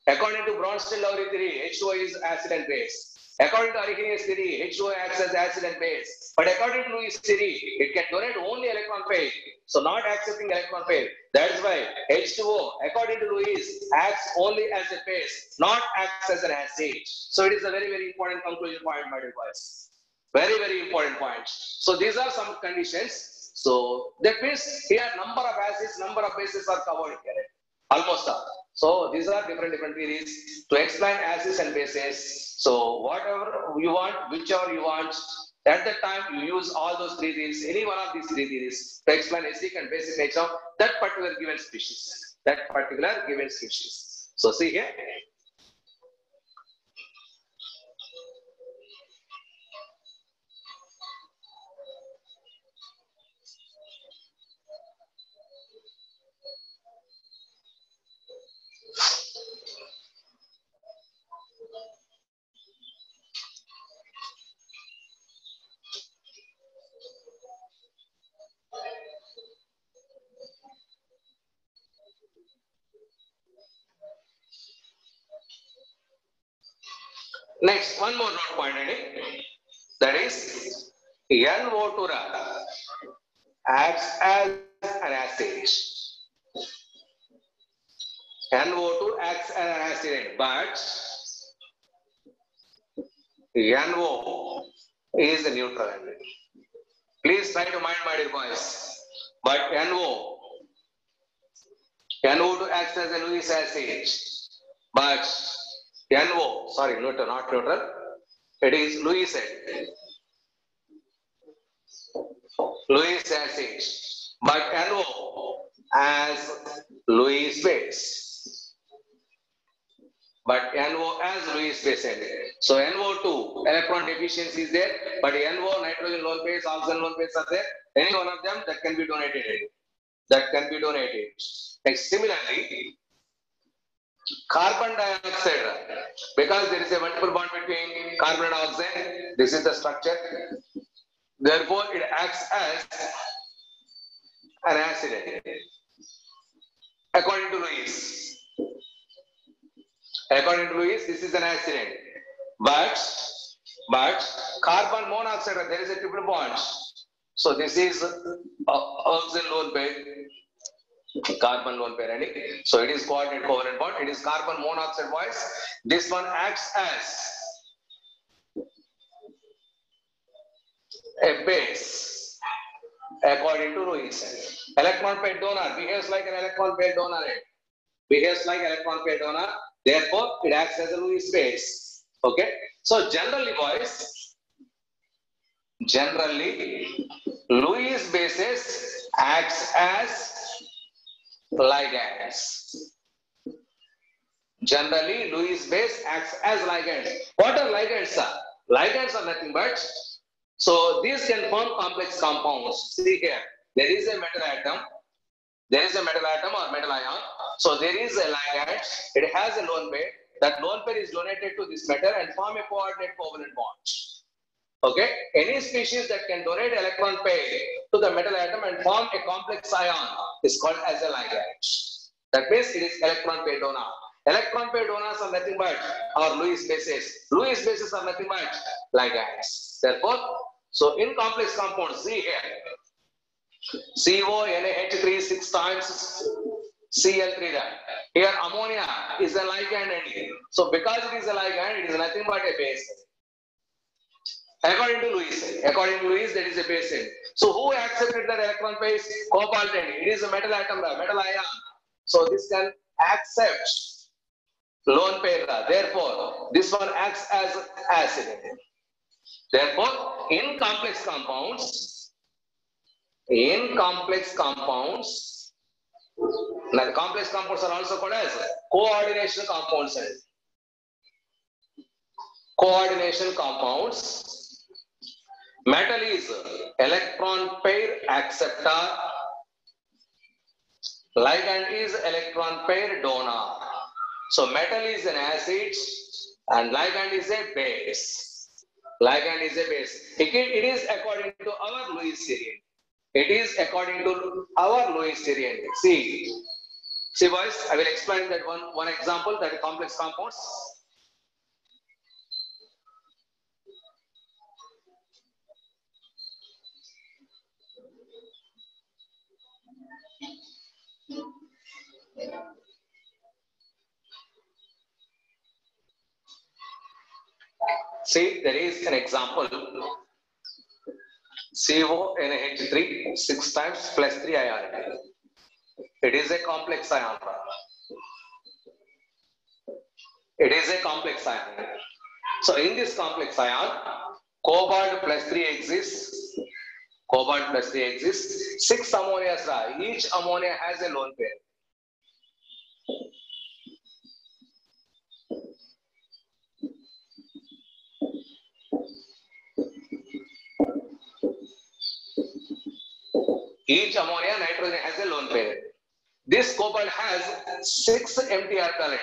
According to Bronsted-Lowry theory, H2O is acid and base. According to Arrhenius theory, H2O acts as acid and base. But according to Lewis theory, it can donate only electron pair. So not accepting electron pair. That is why H2O, according to Lewis, acts only as a base, not acts as an acid. So it is a very, very important conclusion point, my dear boys. Very, very important point. So these are some conditions. So that means here number of acids, number of bases are covered here. Almost all. So these are different theories to explain acids and bases. So whatever you want, whichever you want, at that time you use all those three theories, any one of these three theories to explain acidic and basic nature of that particular given species. So see here. Next, one more note point, that is NO2 acts as an acid. NO2 acts as an acid, but NO is a neutral. Please try to mind, my dear boys. But NO2 acts as a Lewis acid, but NO, sorry, neutral, not neutral. It is Lewis acid. But NO as Lewis base. So NO2 electron deficiency is there, but NO nitrogen lone pairs, oxygen lone pairs are there. Any one of them that can be donated. Like similarly, carbon dioxide, because there is a multiple bond between carbon and oxygen, this is the structure. Therefore, it acts as an acid. According to Lewis, this is an acid. But carbon monoxide, there is a triple bond. So this is oxygen lone pair. Carbon lone pair. So it is coordinate covalent bond. It is carbon monoxide wise. This one acts as a base according to Lewis. Electron pair donor behaves like an electron pair donor. Therefore, it acts as a Lewis base. Okay. So generally, boys, Lewis bases acts as ligands. Generally, Lewis base acts as ligands. What are ligands? Ligands are nothing but, so these can form complex compounds. See here, there is a metal atom. There is a metal atom or metal ion. So there is a ligand. It has a lone pair. That lone pair is donated to this metal and form a coordinate covalent bond. Okay. Any species that can donate electron pair to the metal atom and form a complex ion is called as a ligand. That means it is electron pair donor. Electron pair donors are nothing but our Lewis bases. Lewis bases are nothing but ligands. Therefore, so in complex compounds, see here, CO, NaH3 6 times Cl3 that. Here ammonia is a ligand only. So because it is a ligand, it is nothing but a base. According to Lewis, that is a base. So who accepted that electron pairs? Cobalt only. It is a metal atom, metal ion. So this can accept lone pair. Therefore, this one acts as acid. Therefore, in complex compounds, now the complex compounds are also called as coordination compounds. Metal is electron pair acceptor. Ligand is electron pair donor. So metal is an acid and ligand is a base. It is according to our Lewis theory. See boys, I will explain that one example, that is complex compounds. See, there is an example. CONH3 6 times plus 3 ion. It is a complex ion. So in this complex ion, cobalt plus 3 exists. 6 ammonias. Each ammonia has a lone pair. Each ammonia, nitrogen has a lone pair. This cobalt has 6 empty orbitals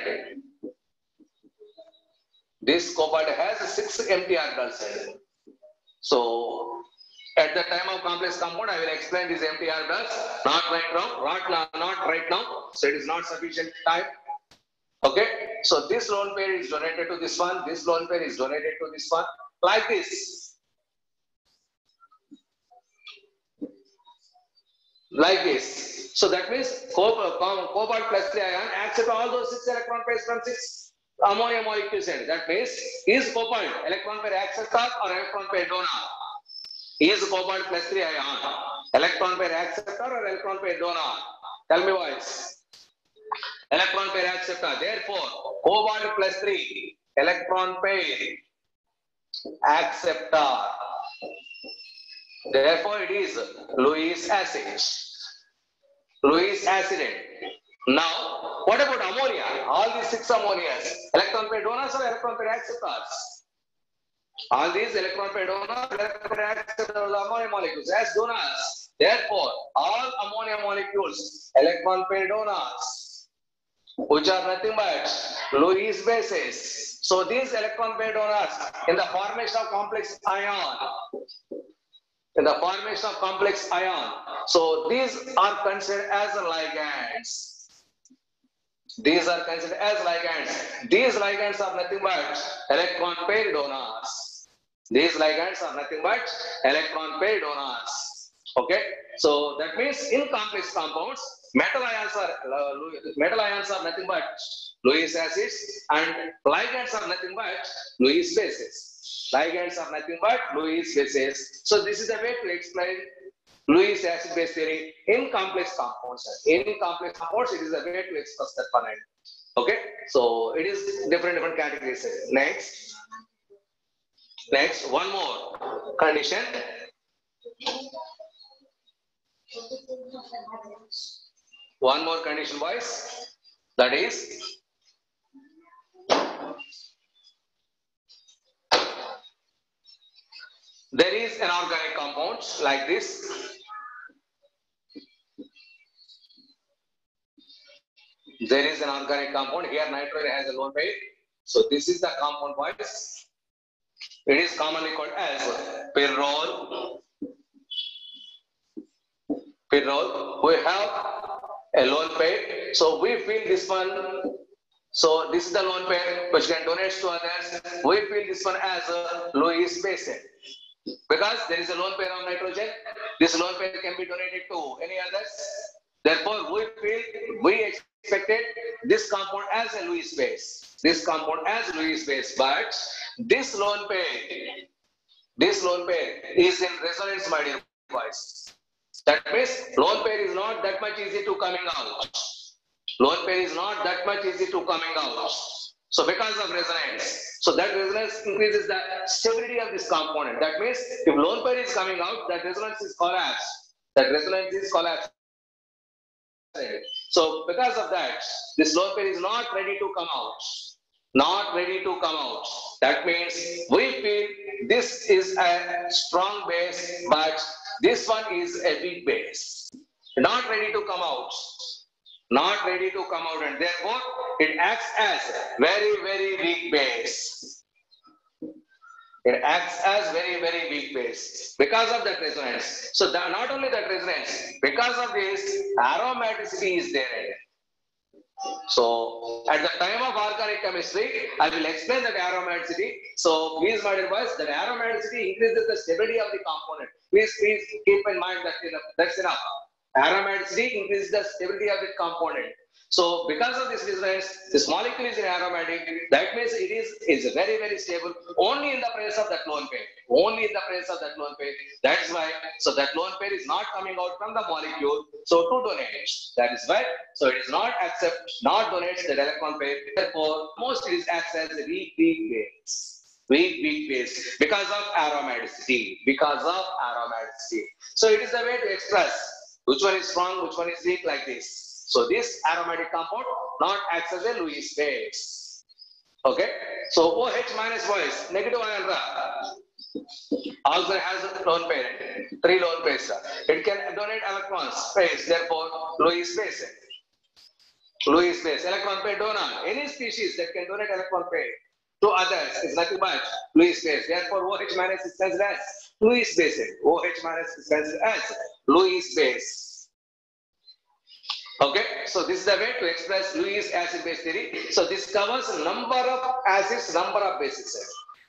in it. So, at the time of complex compound, I will explain these empty orbitals. Not right now. So, it is not sufficient time. Okay. So, this lone pair is donated to this one. This lone pair is donated to this one. Like this. So that means cobalt plus 3 ion accept all those 6 electron pairs from 6 ammonia molecules. That means is cobalt electron pair acceptor or electron pair donor? Is cobalt plus 3 ion electron pair acceptor or electron pair donor? Tell me boys. Electron pair acceptor. Therefore, cobalt plus 3 electron pair acceptor. Therefore, it is Lewis acid. Now, what about ammonia? All these 6 ammonias, electron pair donors or electron pair acceptors? All these electron pair donors, electron pair acceptors, ammonia molecules as donors. Therefore, all ammonia molecules, electron pair donors, which are nothing but Lewis bases. So these electron pair donors in the formation of complex ion. So these are considered as ligands. These ligands are nothing but electron pair donors. Okay. So that means in complex compounds, metal ions are nothing but Lewis acids and ligands are nothing but Lewis bases. So this is a way to explain Lewis acid base theory in complex compounds. It is a way to express that one. Okay. So it is different categories. Next, one more condition. One more condition, boys. That is there is an organic compound like this. There is an organic compound. Here nitrogen has a lone pair. So this is the compound wise. It is commonly called as pyrrole. Pyrrole. We have a lone pair. So we feel this one. So this is the lone pair which can donate to others. We feel this one as a Lewis basin. Because there is a lone pair of nitrogen, this lone pair can be donated to any others. Therefore, we expected this compound as a Lewis base. This compound as Lewis base, but this lone pair is in resonance, my dear boys. That means lone pair is not that much easy to coming out. Lone pair is not that much easy to coming out. So because of resonance, so that resonance increases the stability of this component. That means if lone pair is coming out, that resonance is collapsed. That resonance is collapsed. So because of that, this lone pair is not ready to come out. Not ready to come out. That means we feel this is a strong base, but this one is a weak base. Not ready to come out. Not ready to come out, and therefore it acts as very, very weak base. It acts as very, very weak base because of that resonance. So not only that resonance, because of this, aromaticity is there. So at the time of organic chemistry, I will explain that aromaticity. So please, my dear boys, that aromaticity increases the stability of the component. Please keep in mind that that's enough. Aromaticity increases the stability of the component. So because of this resonance, this molecule is aromatic. That means it is very, very stable only in the presence of that lone pair. Only in the presence of that lone pair. That's why. So that lone pair is not coming out from the molecule. So to donate. That is why. So it is not not donates the electron pair. Therefore, most it acts as a weak base. Weak base because of aromaticity. Because of aromaticity. So it is the way to express which one is strong, which one is weak, like this. So this aromatic compound not acts as a Lewis base. Okay. So OH minus boys, negative ion also has a lone pair, 3 lone pairs. It can donate electrons, space, therefore Lewis base. Lewis base, electron pair donor. Any species that can donate electron pair to others is nothing but Lewis base. Therefore OH minus is considered as Lewis base. OH minus is considered as Lewis base. Okay, so this is the way to express Lewis acid base theory. So this covers number of acids, number of bases.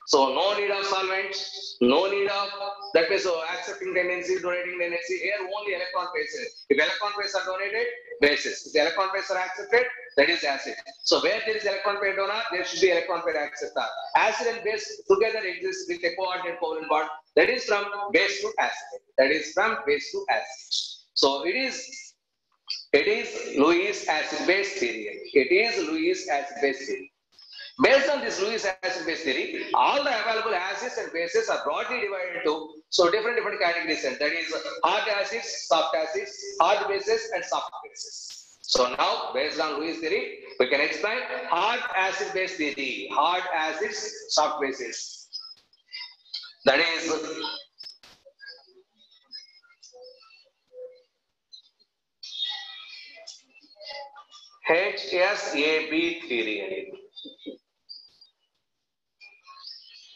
So no need of solvent, no need of that means so accepting tendency, donating tendency. Here only electron pairs. If electron pairs are donated, bases. If the electron pairs are accepted, that is acid. So where there is electron pair donor, there should be electron pair acceptor. Acid and base together exist with a coordinate covalent bond. That is from base to acid. That is from base to acid. So it is Lewis acid base theory. It is Lewis acid base theory. Based on this Lewis acid base theory, all the available acids and bases are broadly divided into different categories. And that is hard acids, soft acids, hard bases, and soft bases. So now, based on Lewis theory, we can explain hard acid base theory. Hard acids, soft bases. That is HSAB theory.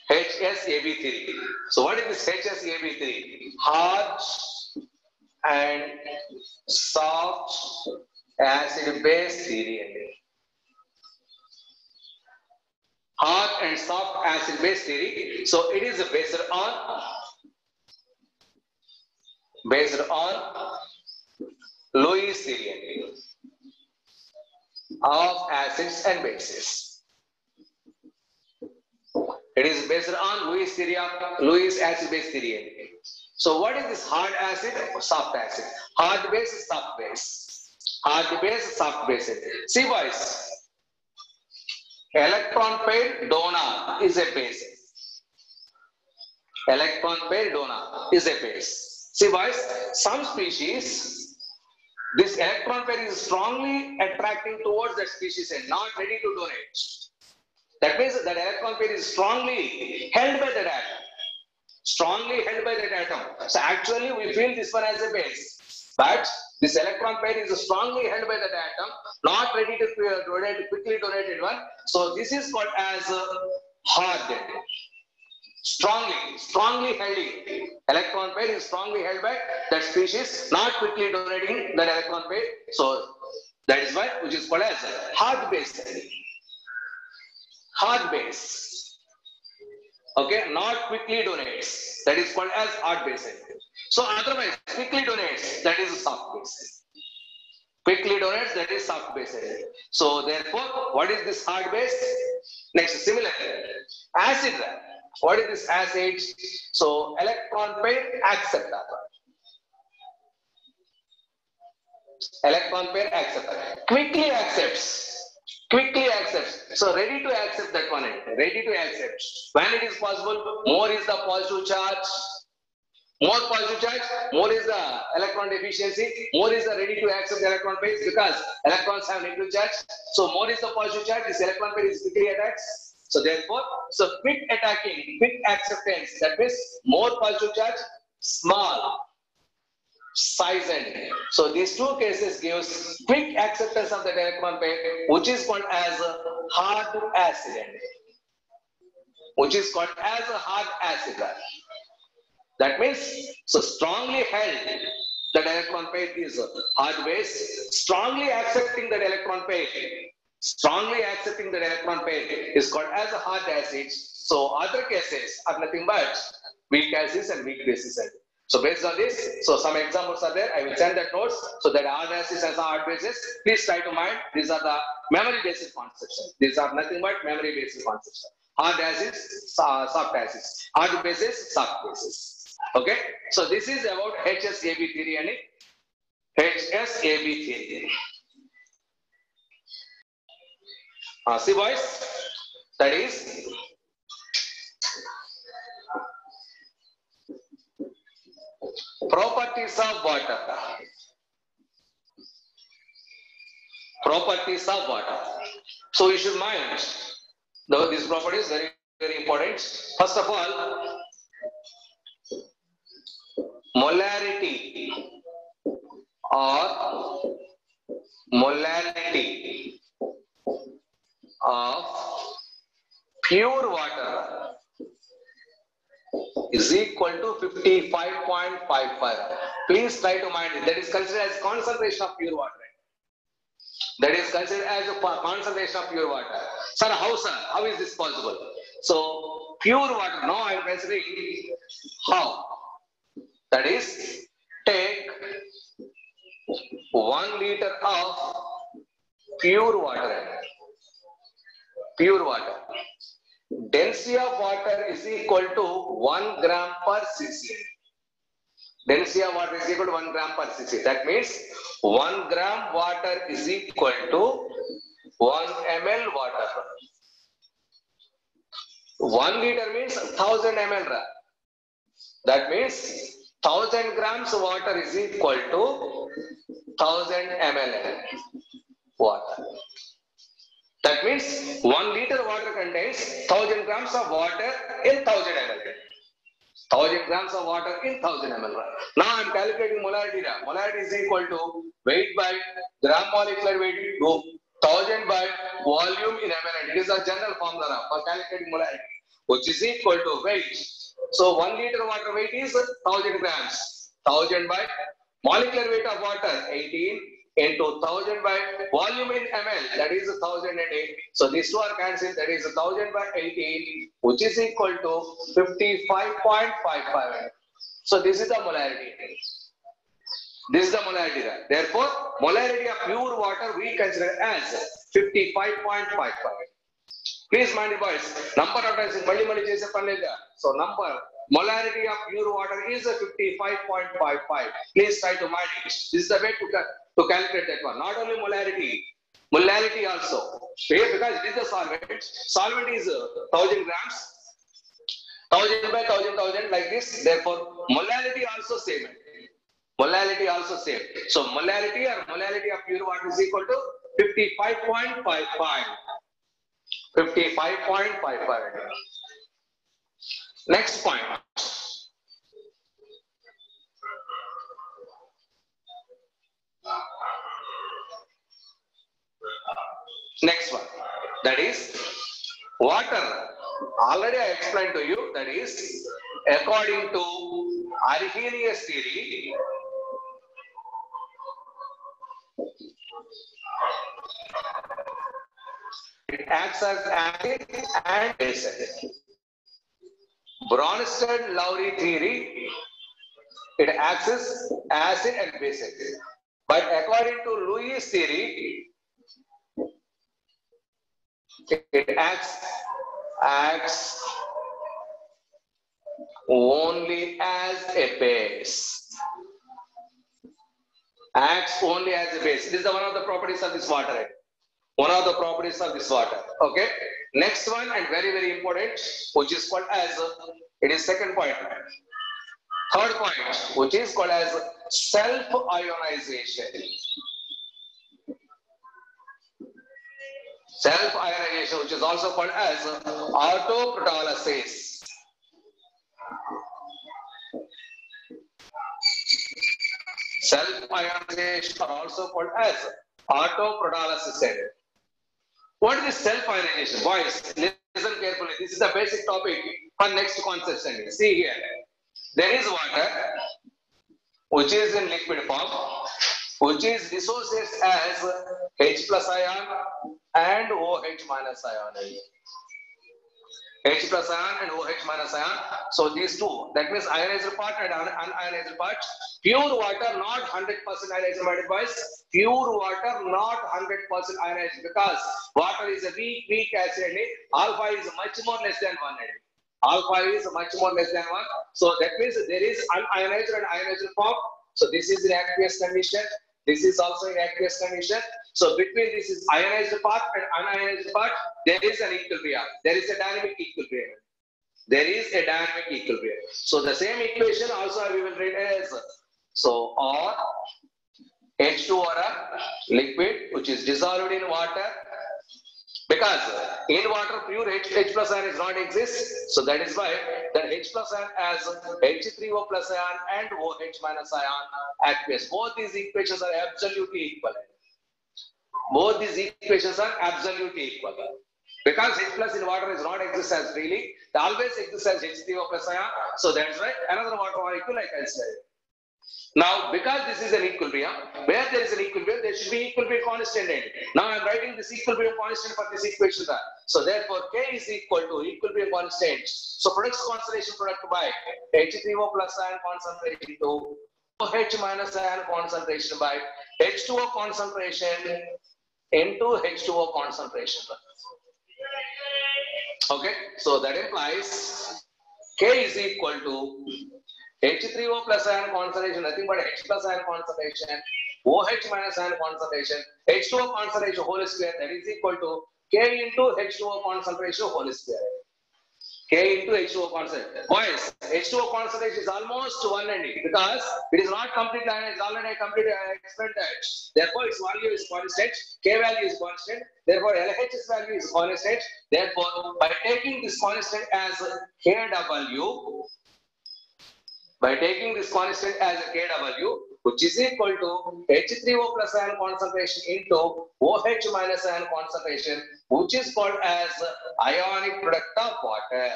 HSAB theory. So what is this HSAB theory? Hard and soft acid base theory. Hard and soft acid base theory. So it is based on Lewis theory of acids and bases. It is based on Lewis theory of Lewis acid base theory. So what is this hard acid or soft acid? Hard base, soft base. Hard base, soft base. See boys, electron pair donor is a base. Electron pair donor is a base. See boys, some species, this electron pair is strongly attracting towards that species and not ready to donate. That means that electron pair is strongly held by that atom. Strongly held by that atom. So actually we feel this one as a base. But this electron pair is strongly held by that atom, not ready to donate, quickly donated one. So this is called as hard. Strongly held. Electron pair is strongly held by that species, not quickly donating that electron pair. So that is why which is called as hard base. Hard base. Okay, not quickly donates. That is called as hard base. So otherwise, quickly donates. That is a soft base. Quickly donates. That is soft base. So therefore, what is this hard base? Next, similar acid. What is this acid? So electron pair acceptor. Electron pair acceptor. Quickly accepts. So ready to accept that one. Ready to accept. When it is possible, more is the positive charge. More positive charge, more is the electron deficiency, more is the ready to accept the electron pairs because electrons have negative charge. So more is the positive charge, this electron pair is quickly attacks. So therefore, so quick attacking, quick acceptance, that means more positive charge, small size end. So these two cases gives quick acceptance of the electron pair, which is called as a hard acid. Which is called as a hard acid. That means, so strongly held that electron pair is hard base, strongly accepting that electron pair, is called as a hard acid. So other cases are nothing but weak acids and weak bases. So based on this, so some examples are there. I will send that notes so that hard acids and hard bases. Please try to mind. These are the memory basis concepts. These are nothing but memory basis concepts. Hard acids, soft acids. Hard bases, soft bases. Okay, so this is about HSAB theory and HSAB theory. See boys, that is properties of water. Properties of water. So you should mind, though this property is very, very important. First of all, molarity of pure water is equal to 55.55. Please try to mind it. That is considered as concentration of pure water. That is considered as a concentration of pure water. Sir, how is this possible? So pure water, now I am considering how. That is, take 1 liter of pure water. Density of water is equal to 1 gram per cc. Density of water is equal to 1 gram per cc. That means 1 gram water is equal to 1 ml water. 1 liter means 1000 ml. That means 1000 grams water is equal to 1000 ml water. That means 1 liter water contains 1000 grams of water in 1000 ml. 1000 grams of water in 1000 ml. Now I am calculating molarity. Molarity is equal to weight by gram molecular weight to 1000 by volume in ml. It is a general formula for calculating molarity, which is equal to weight. So 1 liter water weight is 1000 grams. 1000 by molecular weight of water 18 into 1000 by volume in ml, that is 1008. So these two are cancelled, that is 1000 by 18, which is equal to 55.55. So this is the molarity. Therefore, molarity of pure water we consider as 55.55. Please mind it, boys. Number of times so molarity of pure water is 55.55. Please try to mind it. This is the way to calculate that one. Not only molarity also. Because it is a solvent. Solvent is 1000 grams. 1000 by 1000 like this. Therefore, molarity also same. So molarity of pure water is equal to 55.55. 55.55. Next point. That is water. Already I explained to you, that is according to Arrhenius theory, it acts as acid and base. Bronsted-Lowry theory, it acts as acid and base. But according to Lewis theory, it acts only as a base. Acts only as a base. This is one of the properties of this water. One of the properties of this water. Okay. Next one, and very, very important, which is called as, it is second point. Third point, which is called as self-ionization. Self-ionization, which is also called as autoprotolysis. Self-ionization are also called as autoprotolysis. What is self-ionization? Boys, listen carefully. This is the basic topic for next concept study. See here. There is water, which is in liquid form, which is dissociates as H plus ion and OH minus ion. H plus ion and OH minus ion. So these two, that means ionized part and unionized part. Pure water, not 100% ionized, my boys. Pure water, not 100% ionized, because water is a weak acid. Alpha is much more less than 1. Alpha is much more less than 1. So that means there is unionized and ionized form. So this is in aqueous condition. This is also in aqueous condition. So between this is ionized part and unionized part, there is an equilibrium. There is a dynamic equilibrium. There is a dynamic equilibrium. So the same equation also we will read as, so or H2 or a liquid which is dissolved in water, because in water pure H plus ion is not exist. So that is why that H plus ion as H3O plus ion and OH minus ion aqueous. Both these equations are absolutely equal. Both these equations are absolutely equal. Because H plus in water is not exist as freely, it always exists as H3O plus ion. So that's why another water molecule I can say. Now, because this is an equilibrium, where there is an equilibrium, there should be equilibrium constant in it. Now, I am writing this equilibrium constant for this equation. So, therefore, K is equal to equilibrium constant. So, products concentration product by H3O plus ion concentration to OH minus ion concentration by H2O concentration into H2O concentration. Okay, so that implies K is equal to H3O plus ion concentration, nothing but H plus ion concentration, OH minus ion concentration, H2O concentration whole square, that is equal to K into H2O concentration whole square. K into H2O concentration. Boys, H2O concentration is almost 190 because it is not completely ionized. Already I explained that. Therefore, its value is constant. K value is constant. Therefore, LH's value is constant. Therefore, by taking this constant as KW, by taking this constant as a KW, which is equal to H3O plus ion concentration into OH minus ion concentration, which is called as ionic product of water.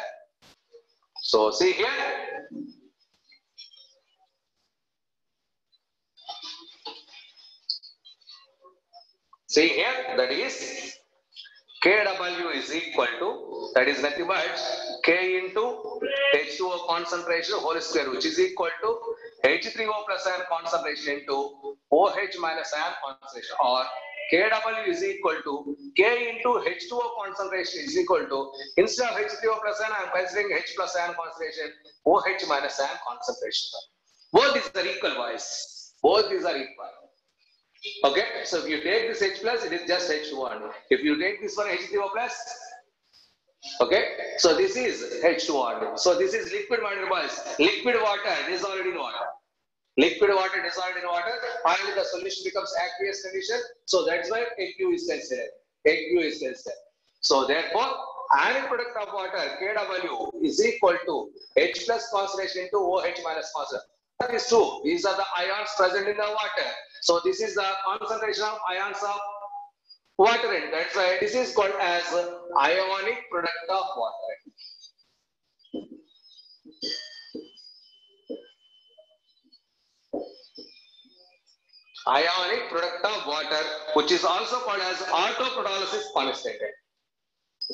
So see here. See here, that is KW is equal to, that is nothing but K into H2O concentration whole square, which is equal to H3O plus ion concentration into OH minus ion concentration, or KW is equal to K into H2O concentration is equal to, instead of H3O plus ion, I am considering H plus ion concentration, OH minus ion concentration. Both these are equal, boys. Both these are equal. Okay, so if you take this H plus, it is just H1. If you take this one H3O plus, okay, so this is H2O. So this is liquid, my dear boys. Liquid water dissolved in water. Liquid water dissolved in water. Finally, the solution becomes aqueous condition. So that's why AQ is considered. AQ is considered. So therefore, ionic product of water KW is equal to H plus concentration into OH minus concentration. That is true. These are the ions present in the water. So this is the concentration of ions of water end. That's why this is called as ionic product of water end. Ionic product of water, which is also called as autoprotolysis constant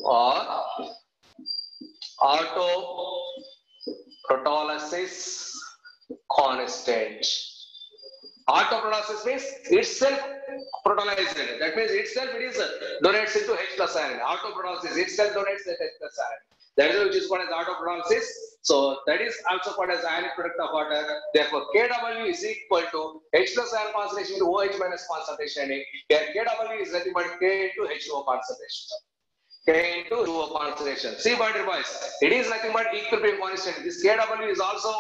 or autoprotolysis constant. Autoprotolysis means itself protolyzed. That means itself it is donates into H plus ion. Autoprotolysis itself donates the H plus ion. That is which is called as autoprotolysis. So that is also called as ionic product of water. Therefore, Kw is equal to H plus ion concentration into OH minus concentration. Here Kw is nothing but K into H2O concentration. K into H2O concentration. See, my dear boys, it is nothing but equilibrium constant. This Kw is also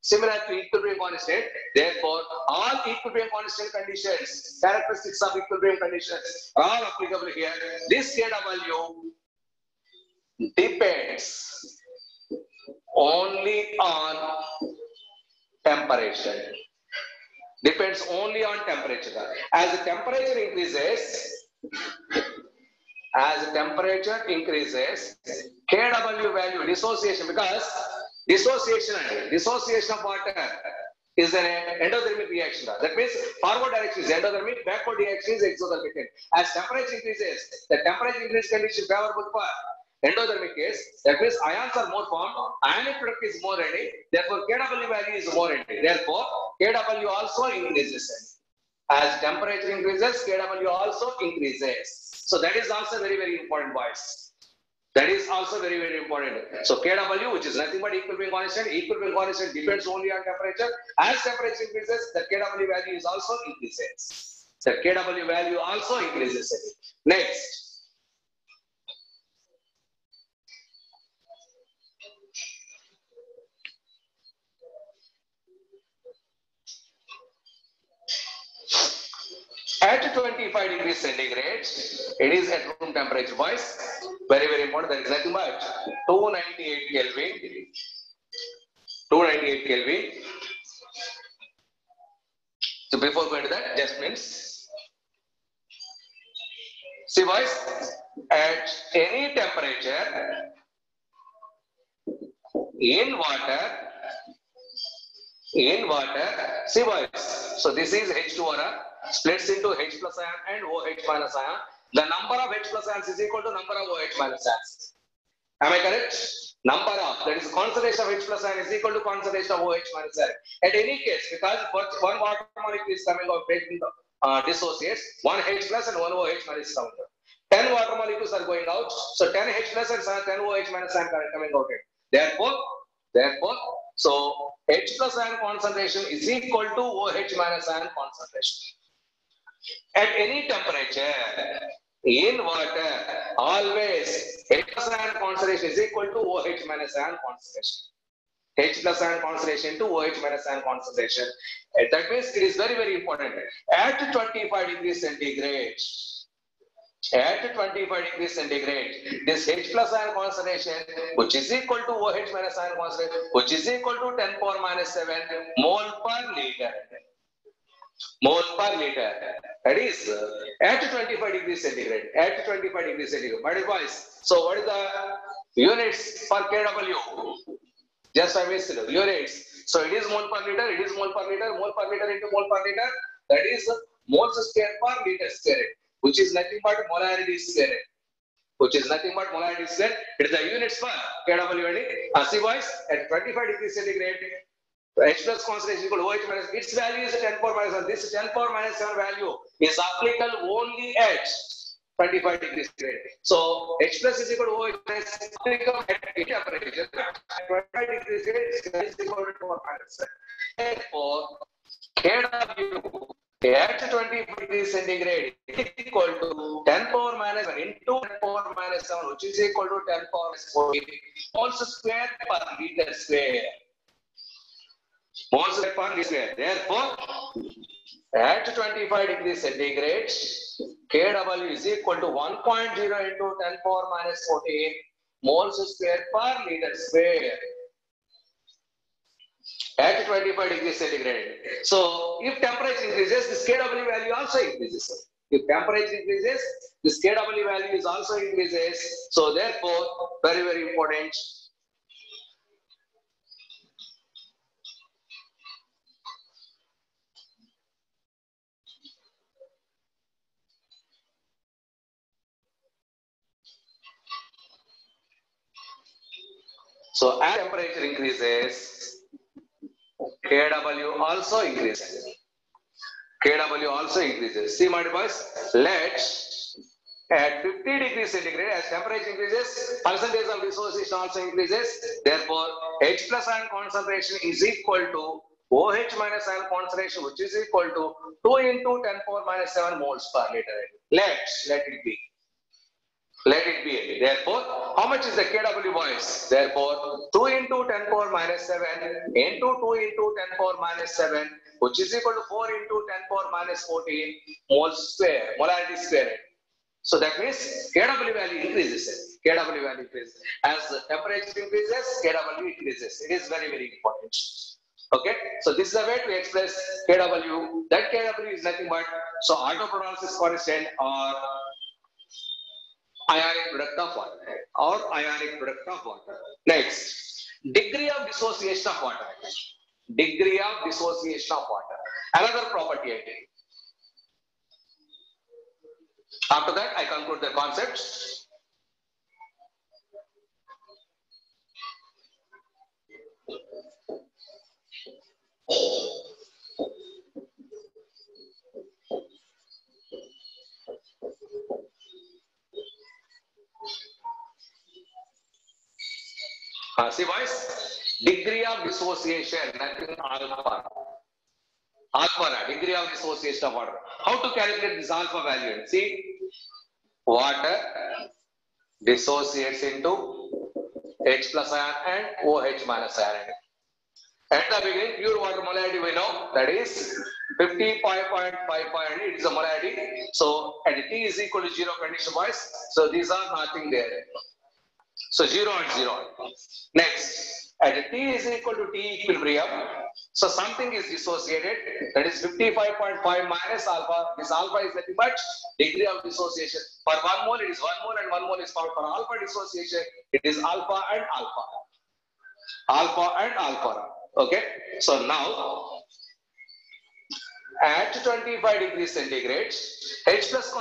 similar to equilibrium constant. Therefore, all equilibrium constant conditions, characteristics of equilibrium conditions are all applicable here. This Kw depends only on temperature. Depends only on temperature. As the temperature increases, Kw value dissociation, because dissociation of water is an endothermic reaction. That means forward direction is endothermic, backward direction is exothermic. As temperature increases, the temperature increase condition favorable for endothermic case. That means ions are more formed, ionic product is more ready. Therefore, Kw value is more ready. Therefore, Kw also increases. As temperature increases, Kw also increases. So that is also very, very important, boys. That is also very, very important. So Kw, which is nothing but equilibrium constant depends only on temperature. As temperature increases, the Kw value is also increases. The Kw value also increases. Next. At 25 degrees centigrade, it is at room temperature, boys. Very, very important. There is nothing but 298 Kelvin. 298 Kelvin. So before going to that, just means. See, boys, at any temperature in water, see, boys. So this is H2O. Splits into H plus ion and OH minus ion. The number of H plus ions is equal to number of OH minus ions. Am I correct? Number of, that is concentration of H plus ion is equal to concentration of OH minus ion. At any case, because one water molecule is coming out, breaking dissociates, one H plus and one OH minus is coming out. 10 water molecules are going out, so 10 H plus and 10 OH minus ion are coming out. Therefore, so H plus ion concentration is equal to OH minus ion concentration. At any temperature in water, always H plus ion concentration is equal to OH minus ion concentration. H plus ion concentration to OH minus ion concentration. That means it is very, very important. At 25 degrees centigrade, this H plus ion concentration, which is equal to OH minus ion concentration, which is equal to 10 power minus 7 mole per liter. Mole per liter. That is at 25 degrees centigrade. At 25 degrees centigrade. But boys, so what is the units for Kw? Just I missed it. Units. So it is mole per liter. It is mole per liter. Mole per liter into mole per liter. That is moles square per liter square. Which is nothing but molarity square. Which is nothing but molarity square. It is the units for Kw. See boys, at 25 degrees centigrade. H plus concentration equal to OH minus, its value is 10 power minus 7. This 10 power minus 7 value is applicable only at 25 degrees centigrade. So H plus is equal to OH minus applicable at any temperature. 25 degrees centigrade is equal to 10 power minus 7. Therefore, Kw at 25 degrees centigrade is equal to 10 power minus 7 into 10 power minus 7, which is equal to 10 power minus 14 moles square per liter square. Moles per liter square. Therefore, at 25 degrees centigrade, Kw is equal to 1.0 into 10 power minus 14 moles square per liter square. At 25 degrees centigrade. So, if temperature increases, this Kw value also increases. If temperature increases, this kW value is also increases. So therefore, very, very important. So as temperature increases, kW also increases. kW also increases. See my boys, let's at 50 degrees centigrade, as temperature increases, percentage of dissociation also increases. Therefore, H plus ion concentration is equal to OH minus ion concentration, which is equal to 2 into 10 power minus 7 moles per liter. Let it be. Let it be. Therefore, how much is the kW boys? Therefore, 2 into 10 power minus 7 into 2 into 10 power minus 7, which is equal to 4 into 10 power minus 14 moles square, molarity square. So that means kW value increases. kW value increases. As the temperature increases, kW increases. It is very, very important. Okay. So this is the way to express kW. That kW is nothing but, so autopyrolysis constant or ionic product of water. Next, degree of dissociation of water. Degree of dissociation of water. Another property I take. After that, I conclude the concept. See boys, degree of dissociation, nothing alpha. Alpha, degree of dissociation of water. How to calculate this alpha value? See, water dissociates into H plus ion and OH minus ion. At the beginning, pure water molarity we know that is 55.5. It is a molarity. So at T is equal to 0 condition boys. So these are nothing there. So 0 and 0. Next, at T is equal to T equilibrium. So something is dissociated. That is 55.5 minus alpha. This alpha is nothing but degree of dissociation. For 1 mole, it is 1 mole and 1 mole is found. For alpha dissociation, it is alpha and alpha. Alpha and alpha. Okay. So now, at 25 degrees centigrade, H plus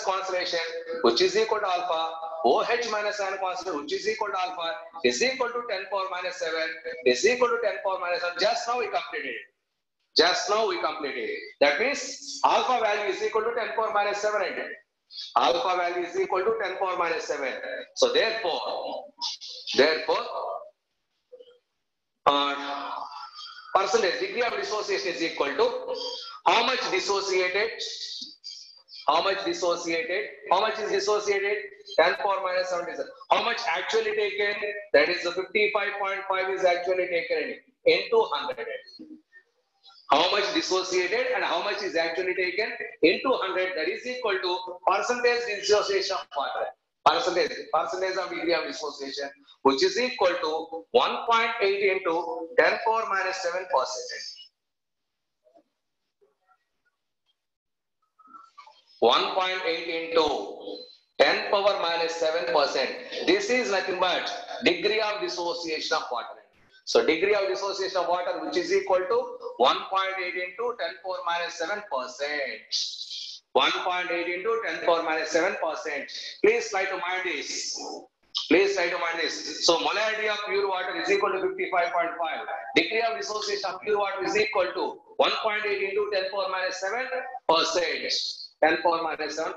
concentration, which is equal to alpha, OH minus ion concentration, which is equal to alpha, is equal to 10 power minus 7, is equal to 10 power minus 7. Just now we completed it. That means alpha value is equal to 10 power minus 7. Alpha value is equal to 10 power minus 7. So therefore, percentage degree of dissociation is equal to how much dissociated, how much is dissociated, 10 power minus 77. How much actually taken? That is the 55.5 is actually taken into 100. How much dissociated and how much is actually taken into 100, that is equal to percentage dissociation of water. Percentage of degree of dissociation, which is equal to 1.8 into 10 power minus 7%. 1.8 into 10 power minus 7%. This is nothing but degree of dissociation of water. So degree of dissociation of water, which is equal to 1.8 into 10 power minus 7%. 1.8 into 10 power minus 7%. Please try to mind this. So molarity of pure water is equal to 55.5. Degree of dissociation of pure water is equal to 1.8 into 10 power minus 7%. 10 power minus 7%.